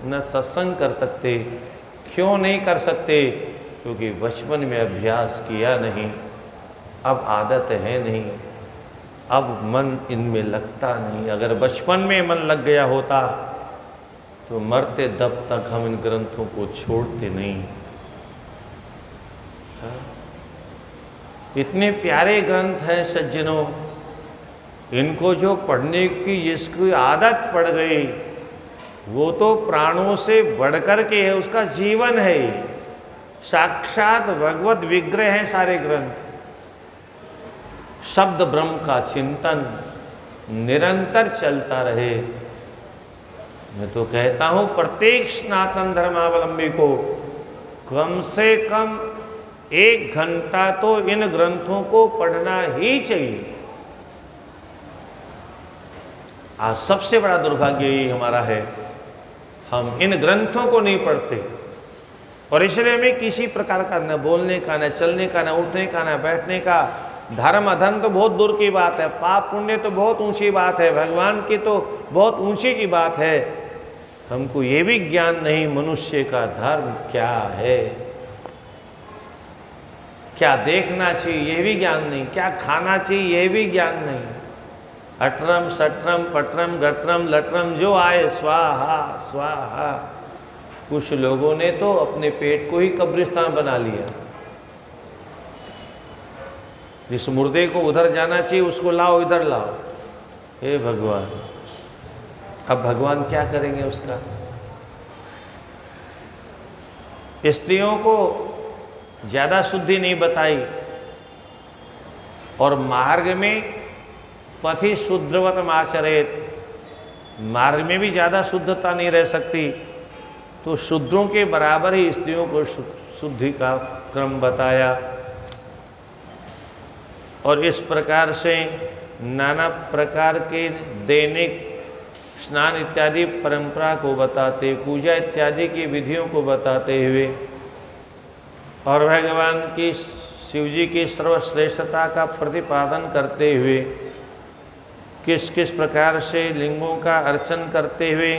न सत्संग कर सकते। क्यों नहीं कर सकते? क्योंकि बचपन में अभ्यास किया नहीं, अब आदत है नहीं, अब मन इनमें लगता नहीं। अगर बचपन में मन लग गया होता तो मरते दब तक हम इन ग्रंथों को छोड़ते नहीं। इतने प्यारे ग्रंथ हैं सज्जनों, इनको जो पढ़ने की जिसकी आदत पड़ गई वो तो प्राणों से बढ़कर के है, उसका जीवन है। साक्षात भगवत विग्रह है सारे ग्रंथ। शब्द ब्रह्म का चिंतन निरंतर चलता रहे। मैं तो कहता हूं प्रत्येक सनातन धर्मावलंबी को कम से कम 1 घंटा तो इन ग्रंथों को पढ़ना ही चाहिए। आज सबसे बड़ा दुर्भाग्य यही हमारा है, हम इन ग्रंथों को नहीं पढ़ते। और इसलिए हमें किसी प्रकार का न बोलने का, न चलने का, न उठने का, न बैठने का, धर्म अधर्म तो बहुत दूर की बात है, पाप पुण्य तो बहुत ऊंची बात है, भगवान की तो बहुत ऊंची की बात है। हमको ये भी ज्ञान नहीं मनुष्य का धर्म क्या है, क्या देखना चाहिए ये भी ज्ञान नहीं, क्या खाना चाहिए ये भी ज्ञान नहीं। अटरम सटरम पटरम गटरम लटरम जो आए स्वाहा स्वाहा। कुछ लोगों ने तो अपने पेट को ही कब्रिस्तान बना लिया। जिस मुर्दे को उधर जाना चाहिए उसको लाओ इधर लाओ। हे भगवान, अब भगवान क्या करेंगे उसका? स्त्रियों को ज़्यादा शुद्धि नहीं बताई और मार्ग में पथि शुद्रवतम आचरेत, मार्ग में भी ज़्यादा शुद्धता नहीं रह सकती, तो शूद्रों के बराबर ही स्त्रियों को शुद्धि का क्रम बताया। और इस प्रकार से नाना प्रकार के दैनिक स्नान इत्यादि परंपरा को बताते, पूजा इत्यादि की विधियों को बताते हुए और भगवान की शिव जी की सर्वश्रेष्ठता का प्रतिपादन करते हुए किस किस प्रकार से लिंगों का अर्चन करते हुए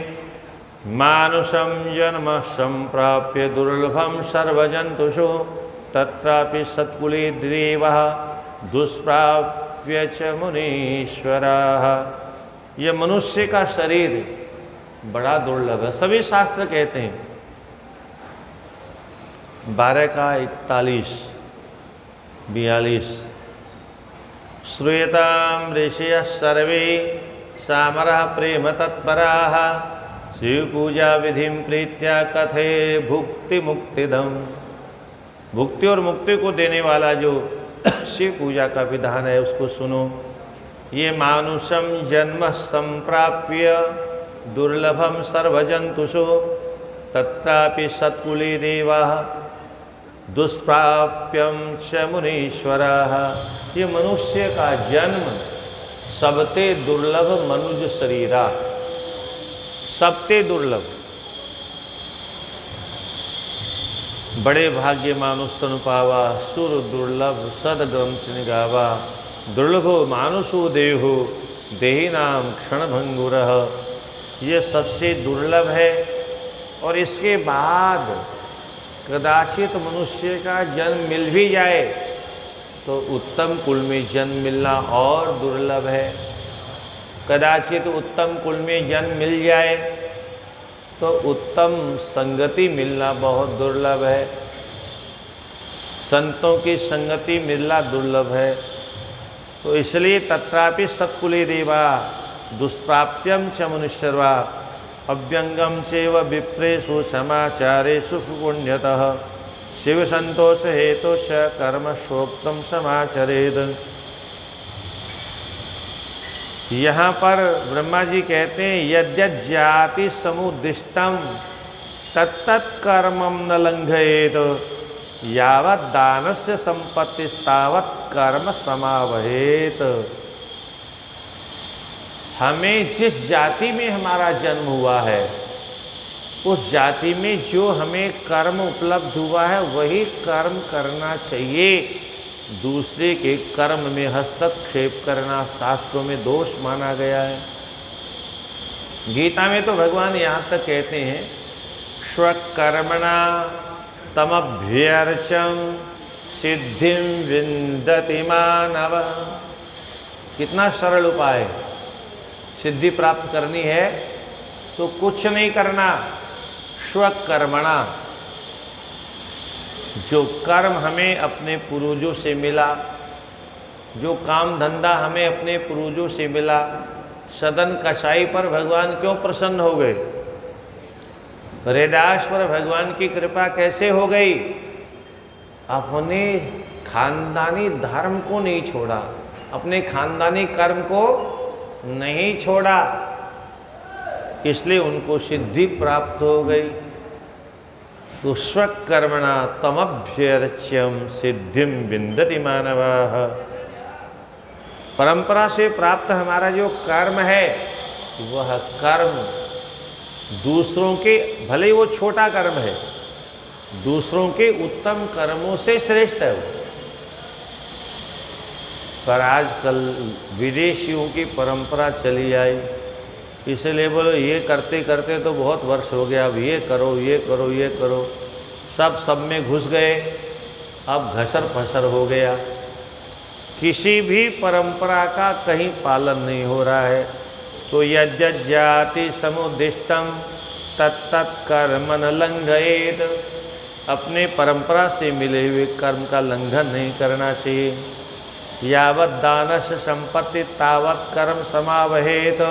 मानुषम जन्म संप्राप्य दुर्लभम सर्वजंतुषु तत्रापि सत्कुले देवः दुष्प्राप्य च मुनीश्वराः ये मनुष्य का शरीर बड़ा दुर्लभ है। सभी शास्त्र कहते हैं। 12 का 41 42 श्रूयताम ऋषयः सर्वे सामरः प्रेम तत्पराः शिव पूजा विधिं प्रीत्या कथे भुक्ति मुक्तिदम। भुक्ति और मुक्ति को देने वाला जो शिव पूजा का विधान है उसको सुनो। ये मानुषम जन्म संप्राप्य दुर्लभम सर्वजंतुषु तत्रापि सत्कुले देवाः दुष्प्राप्यम च मुनीश्वराः। ये मनुष्य का जन्म सबते दुर्लभ मनुज शरीरा, सबते दुर्लभ। बड़े भाग्य मानुष तनु पावा सुर दुर्लभ सदग्रंथ निगावा। दुर्लभो मानुषो देहो देही नाम क्षण भंगुरः। ये सबसे दुर्लभ है और इसके बाद कदाचित मनुष्य का जन्म मिल भी जाए तो उत्तम कुल में जन्म मिलना और दुर्लभ है। कदाचित उत्तम कुल में जन्म मिल जाए तो उत्तम संगति मिलना बहुत दुर्लभ है। संतों की संगति मिलना दुर्लभ है। तो इसलिए तत्रापि सत्कुले देवा दुष्प्राप्यम च मनुष्यर्वा अभ्यंगम चैव विप्रेषु समाचारेषु पुण्यतः शिव संतोष हेतु च कर्म शोक्तम समाचरेद। यहाँ पर ब्रह्मा जी कहते हैं यद्यत् जाति समुद्दिष्टम तत्तत् कर्मम न लंघयेत यावत् दानस्य संपत्ति तावत् कर्म समावहेत। हमें जिस जाति में हमारा जन्म हुआ है उस जाति में जो हमें कर्म उपलब्ध हुआ है वही कर्म करना चाहिए। दूसरे के कर्म में हस्तक्षेप करना शास्त्रों में दोष माना गया है। गीता में तो भगवान यहाँ तक कहते हैं स्वकर्मणा तमभ्यर्चम सिद्धिं विन्दति मानव। कितना सरल उपाय। सिद्धि प्राप्त करनी है तो कुछ नहीं करना, स्वकर्मणा। जो कर्म हमें अपने पूर्वजों से मिला, जो काम धंधा हमें अपने पूर्वजों से मिला, सदन कसाई पर भगवान क्यों प्रसन्न हो गए? रैदास पर भगवान की कृपा कैसे हो गई? अपने खानदानी धर्म को नहीं छोड़ा, अपने खानदानी कर्म को नहीं छोड़ा, इसलिए उनको सिद्धि प्राप्त हो गई। तो स्वकर्मणा तमभ्यर्च्यम सिद्धिम विन्दति मानवाः। परंपरा से प्राप्त हमारा जो कर्म है वह कर्म दूसरों के, भले वो छोटा कर्म है, दूसरों के उत्तम कर्मों से श्रेष्ठ है वो। पर आजकल विदेशियों की परंपरा चली आई, इसलिए बोलो ये करते करते तो बहुत वर्ष हो गया, अब ये करो ये करो ये करो, सब में घुस गए, अब घसर फसर हो गया। किसी भी परंपरा का कहीं पालन नहीं हो रहा है। तो यद्यत् जाति समुद्दिष्टम तत्तत् कर्म न लंघयेत। अपने परंपरा से मिले हुए कर्म का लंघन नहीं करना चाहिए। यावत् दानस्य संपत्ति तावत् कर्म समावहेत।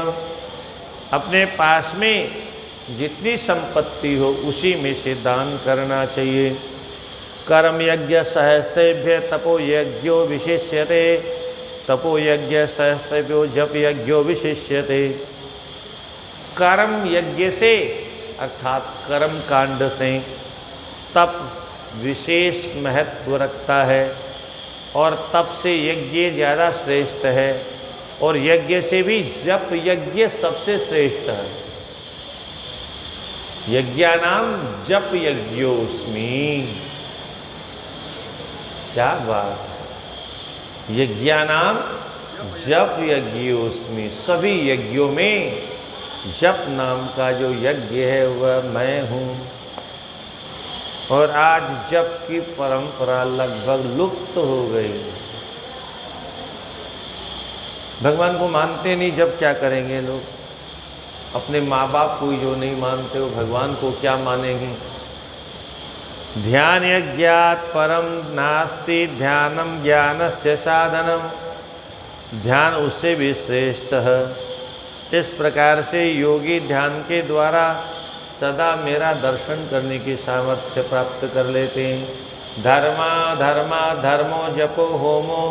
अपने पास में जितनी संपत्ति हो उसी में से दान करना चाहिए। कर्म यज्ञ सहस्तेभ्य तपो यज्ञो विशिष्यते। तपो यज्ञ सहस्तेभ्यो जप यज्ञो विशिष्यते। कर्म यज्ञ से अर्थात कर्म कांड से तप विशेष महत्व रखता है और तप से यज्ञ ज़्यादा श्रेष्ठ है और यज्ञ से भी जप यज्ञ सबसे श्रेष्ठ है। यज्ञानाम जप यज्ञोस्मि। क्या बात। यज्ञानाम जप यज्ञोस्मि। सभी यज्ञों में जप नाम का जो यज्ञ है वह मैं हूँ। और आज जप की परंपरा लगभग लुप्त हो गई। भगवान को मानते नहीं, जब क्या करेंगे लोग? अपने माँ बाप को जो नहीं मानते हो, भगवान को क्या मानेंगे? ध्यान यज्ञात परम नास्ति ध्यानम ज्ञानस्य साधनम। ध्यान उससे भी श्रेष्ठ है। इस प्रकार से योगी ध्यान के द्वारा सदा मेरा दर्शन करने की सामर्थ्य प्राप्त कर लेते हैं। धर्मो जपो होमो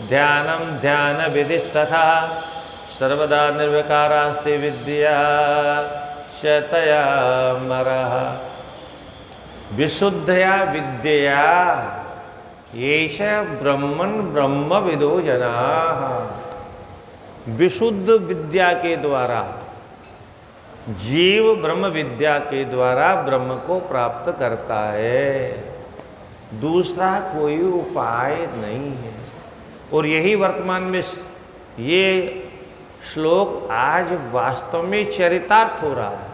ध्यानम ध्यान विधिस्तथा सर्वदा निर्विकारास्ते विद्या शतया मरः। विशुद्धया विद्यया येष ब्रह्मन् ब्रह्मविदो जनाः। विशुद्ध विद्या के द्वारा जीव ब्रह्म विद्या के द्वारा ब्रह्म को प्राप्त करता है, दूसरा कोई उपाय नहीं है। और यही वर्तमान में ये श्लोक आज वास्तव में चरितार्थ हो रहा है।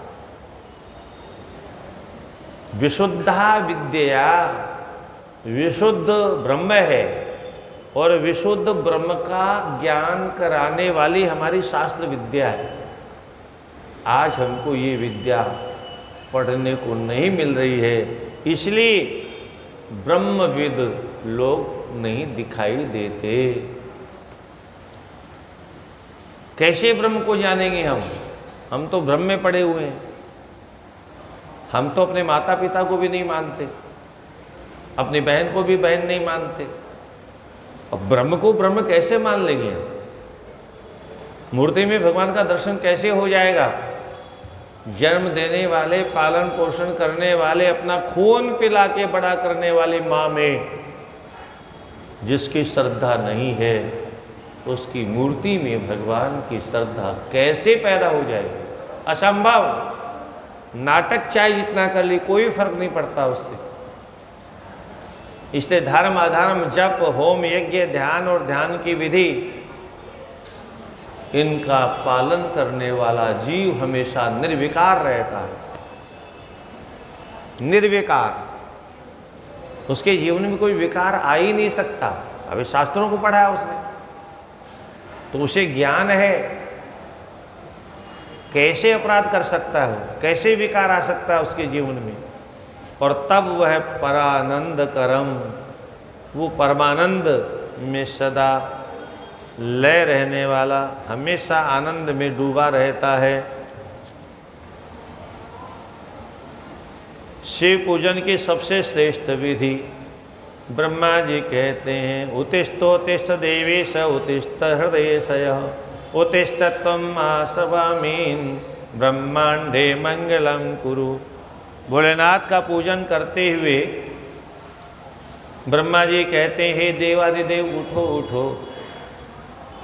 विशुद्धा विद्या, विशुद्ध ब्रह्म है और विशुद्ध ब्रह्म का ज्ञान कराने वाली हमारी शास्त्र विद्या है। आज हमको ये विद्या पढ़ने को नहीं मिल रही है, इसलिए ब्रह्मविद लोग नहीं दिखाई देते। कैसे ब्रह्म को जानेंगे हम तो ब्रह्म में पड़े हुए हैं। हम तो अपने माता पिता को भी नहीं मानते, अपनी बहन को भी बहन नहीं मानते। अब ब्रह्म को ब्रह्म कैसे मान लेंगे? मूर्ति में भगवान का दर्शन कैसे हो जाएगा? जन्म देने वाले, पालन पोषण करने वाले, अपना खून पिला के बड़ा करने वाली माँ में जिसकी श्रद्धा नहीं है, उसकी मूर्ति में भगवान की श्रद्धा कैसे पैदा हो जाएगी? असंभव। नाटक चाहे जितना कर ली, कोई फर्क नहीं पड़ता उससे। इसलिए धर्म अधर्म, जप होम यज्ञ ध्यान और ध्यान की विधि, इनका पालन करने वाला जीव हमेशा निर्विकार रहता है। निर्विकार, उसके जीवन में कोई विकार आ ही नहीं सकता। अभी शास्त्रों को पढ़ा है उसने, तो उसे ज्ञान है कैसे अपराध कर सकता है, कैसे विकार आ सकता है उसके जीवन में। और तब वह परानंद करम, वो परमानंद में सदा लय रहने वाला, हमेशा आनंद में डूबा रहता है। शिव पूजन की सबसे श्रेष्ठ विधि ब्रह्मा जी कहते हैं, उत्तिष्ठोत्तिष्ठ देवेश उत्तिष्ठ हृदयेशयः उत्तिष्ठ त्वम् आसवामीन् ब्रह्मांडे मंगलम कुरु। भोलेनाथ का पूजन करते हुए ब्रह्मा जी कहते हैं, हे देवादिदेव उठो उठो,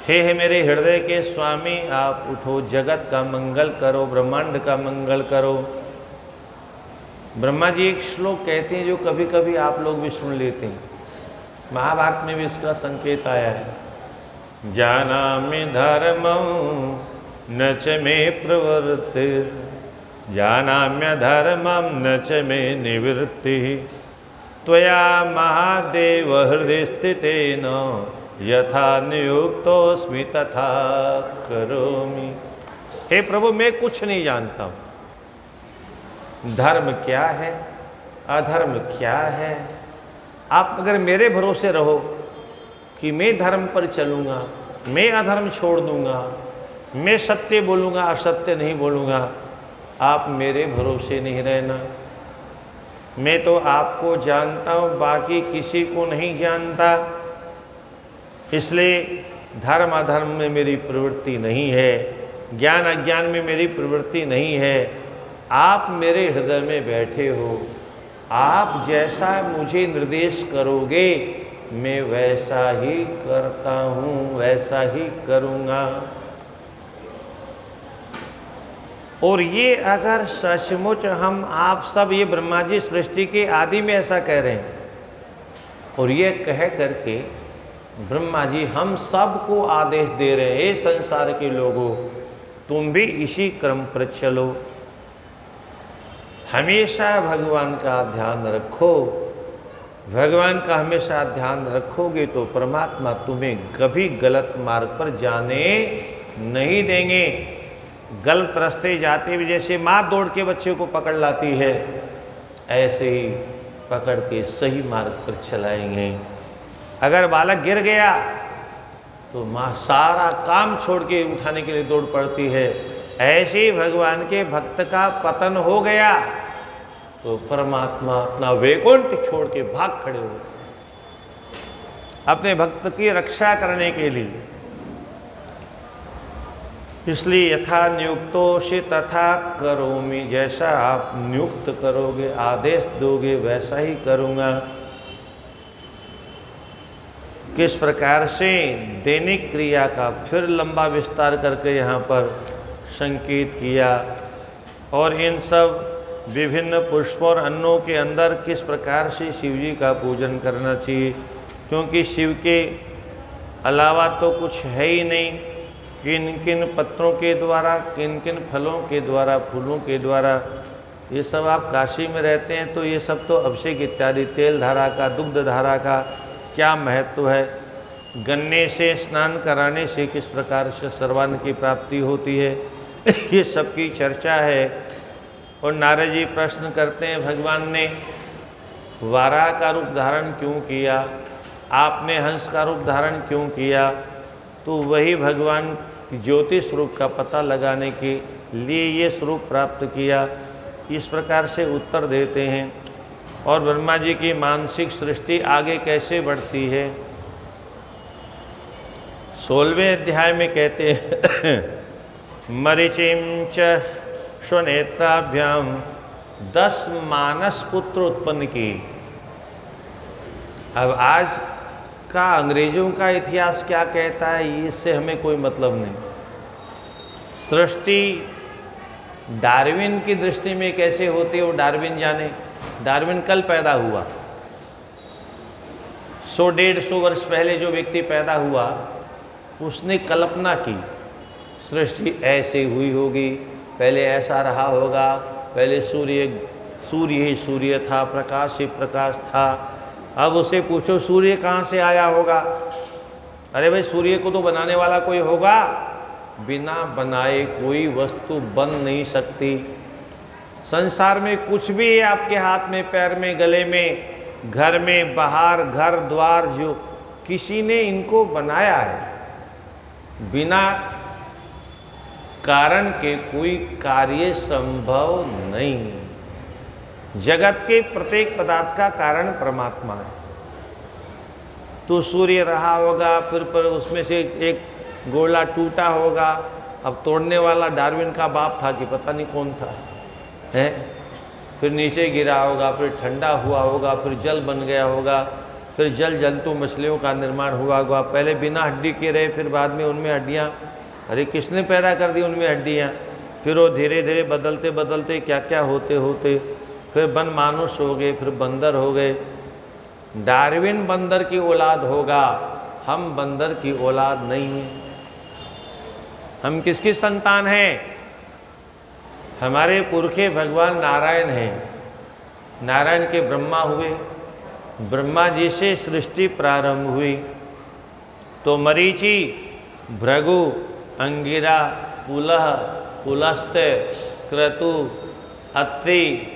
हे मेरे हृदय के स्वामी आप उठो, जगत का मंगल करो, ब्रह्मांड का मंगल करो। ब्रह्मा जी एक श्लोक कहते हैं जो कभी कभी आप लोग भी सुन लेते हैं, महाभारत में भी इसका संकेत आया है। जानामि धर्मं न च मे प्रवृत्ति, जानाम्य धर्मं न च मे निवृत्ति, त्वया महादेव हृदय स्थितेन यथा नियुक्तोऽस्मि तथा करोमि। हे प्रभु, मैं कुछ नहीं जानता हूँ, धर्म क्या है अधर्म क्या है। आप अगर मेरे भरोसे रहो कि मैं धर्म पर चलूँगा, मैं अधर्म छोड़ दूँगा, मैं सत्य बोलूँगा असत्य नहीं बोलूँगा, आप मेरे भरोसे नहीं रहना। मैं तो आपको जानता हूँ, बाकी किसी को नहीं जानता। इसलिए धर्म अधर्म में मेरी प्रवृत्ति नहीं है, ज्ञान अज्ञान में मेरी प्रवृत्ति नहीं है। आप मेरे हृदय में बैठे हो, आप जैसा मुझे निर्देश करोगे मैं वैसा ही करता हूँ, वैसा ही करूँगा। और ये अगर सचमुच हम आप सब ये ब्रह्मा जी सृष्टि के आदि में ऐसा कह रहे हैं, और ये कह करके ब्रह्मा जी हम सब को आदेश दे रहे हैं, हे संसार के लोगों तुम भी इसी क्रम पर चलो, हमेशा भगवान का ध्यान रखो, भगवान का हमेशा ध्यान रखोगे तो परमात्मा तुम्हें कभी गलत मार्ग पर जाने नहीं देंगे। गलत रास्ते जाते हुए जैसे माँ दौड़ के बच्चे को पकड़ लाती है, ऐसे ही पकड़ के सही मार्ग पर चलाएंगे। अगर बालक गिर गया तो माँ सारा काम छोड़ के उठाने के लिए दौड़ पड़ती है। ऐसे ही भगवान के भक्त का पतन हो गया तो परमात्मा अपना वैकुंठ छोड़ के भाग खड़े हो अपने भक्त की रक्षा करने के लिए। इसलिए यथा नियुक्तोषि तथा करोमि, जैसा आप नियुक्त करोगे, आदेश दोगे, वैसा ही करूँगा। किस प्रकार से दैनिक क्रिया का फिर लंबा विस्तार करके यहाँ पर संकेत किया, और इन सब विभिन्न पुष्पों और अन्नों के अंदर किस प्रकार से शिव जी का पूजन करना चाहिए, क्योंकि शिव के अलावा तो कुछ है ही नहीं। किन किन पत्रों के द्वारा, किन किन फलों के द्वारा, फूलों के द्वारा, ये सब आप काशी में रहते हैं तो ये सब तो अभिषेक इत्यादि तेल धारा का, दुग्ध धारा का क्या महत्व है। गन्ने से स्नान कराने से किस प्रकार से सर्वान्न की प्राप्ति होती है, ये सब की चर्चा है। और नारद जी प्रश्न करते हैं, भगवान ने वाराह का रूप धारण क्यों किया, आपने हंस का रूप धारण क्यों किया? तो वही भगवान ज्योति स्वरूप का पता लगाने के लिए ये स्वरूप प्राप्त किया। इस प्रकार से उत्तर देते हैं। और ब्रह्मा जी की मानसिक सृष्टि आगे कैसे बढ़ती है, 16वें अध्याय में कहते हैं मरीचिम च स्वनेत्राभ्याम 10 मानस पुत्र उत्पन्न की। अब आज का अंग्रेजों का इतिहास क्या कहता है, इससे हमें कोई मतलब नहीं। सृष्टि डार्विन की दृष्टि में कैसे होती है वो डार्विन जाने। डार्विन कल पैदा हुआ, 100-150 वर्ष पहले जो व्यक्ति पैदा हुआ उसने कल्पना की सृष्टि ऐसे हुई होगी, पहले ऐसा रहा होगा, पहले सूर्य ही सूर्य था, प्रकाश ही प्रकाश था। अब उसे पूछो सूर्य कहाँ से आया होगा? अरे भाई सूर्य को तो बनाने वाला कोई होगा, बिना बनाए कोई वस्तु बन नहीं सकती। संसार में कुछ भी है आपके हाथ में, पैर में, गले में, घर में, बाहर, घर द्वार, जो किसी ने इनको बनाया है। बिना कारण के कोई कार्य संभव नहीं। जगत के प्रत्येक पदार्थ का कारण परमात्मा है। तो सूर्य रहा होगा, फिर पर उसमें से एक गोला टूटा होगा। अब तोड़ने वाला डार्विन का बाप था कि पता नहीं कौन था, है? फिर नीचे गिरा होगा, फिर ठंडा हुआ होगा, फिर जल बन गया होगा, फिर जल जंतु मछलियों का निर्माण हुआ होगा। पहले बिना हड्डी के रहे, फिर बाद में उनमें हड्डियाँ, अरे किसने पैदा कर दी उनमें हड्डियाँ? फिर वो धीरे धीरे बदलते बदलते क्या क्या होते होते फिर वन मानुष हो गए, फिर बंदर हो गए। डार्विन बंदर की औलाद होगा, हम बंदर की औलाद नहीं हैं। हम किसकी संतान हैं? हमारे पुरखे भगवान नारायण हैं। नारायण के ब्रह्मा हुए, ब्रह्मा जी से सृष्टि प्रारंभ हुई। तो मरीचि, भृगु, अंगिरा, पुलह, पुलस्त्य, क्रतु, अत्रि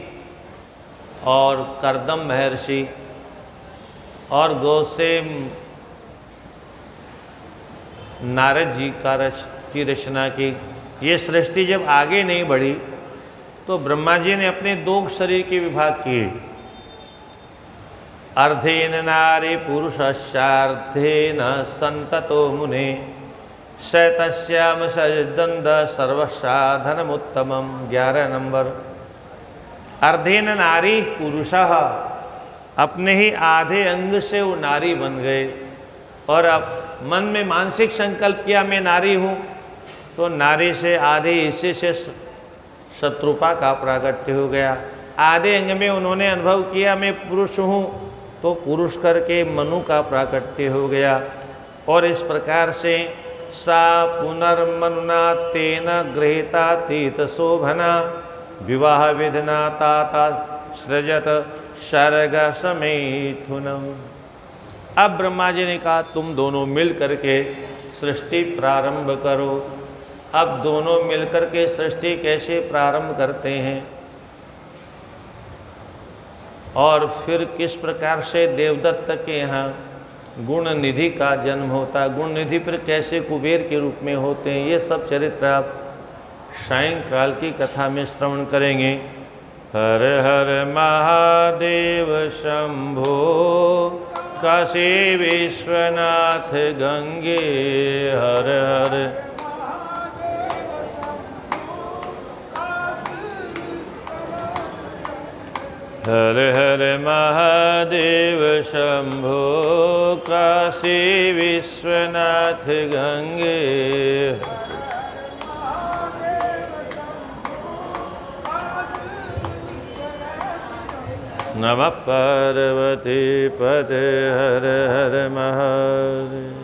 और कर्दम महर्षि और गौ से नारद जी की रचना की। ये सृष्टि जब आगे नहीं बढ़ी तो ब्रह्मा जी ने अपने 2 शरीर के विभाग किए। अर्धेन नारी पुरुषश्चार्धेन संततो मुने शतस्याम सजदंद सर्वसाधनमुत्तमम्। 11 नंबर। अर्धेन नारी पुरुषः, अपने ही आधे अंग से वो नारी बन गए। और अब मन में मानसिक संकल्प किया मैं नारी हूँ, तो नारी से आधे हिस्से से शत्रुपा का प्रागट्य हो गया। आधे अंग में उन्होंने अनुभव किया मैं पुरुष हूँ, तो पुरुष करके मनु का प्राकट्य हो गया। और इस प्रकार से सा पुनर्मनुना तेन गृहीता तीत शोभना विवाह विधना ताता सृजत शरग समेथुनम। अब ब्रह्मा जी ने कहा तुम दोनों मिल करके सृष्टि प्रारंभ करो। अब दोनों मिलकर के सृष्टि कैसे प्रारंभ करते हैं और फिर किस प्रकार से देवदत्त के यहाँ गुण निधि का जन्म होता, गुण निधि फिर कैसे कुबेर के रूप में होते हैं, ये सब चरित्र आप सायंकाल की कथा में श्रवण करेंगे। हर हर महादेव शंभो काशी विश्वनाथ गंगे। हर हर हर हर महादेव शंभो काशी विश्वनाथ गंगे। नमः पार्वती पते हर हर महादेव।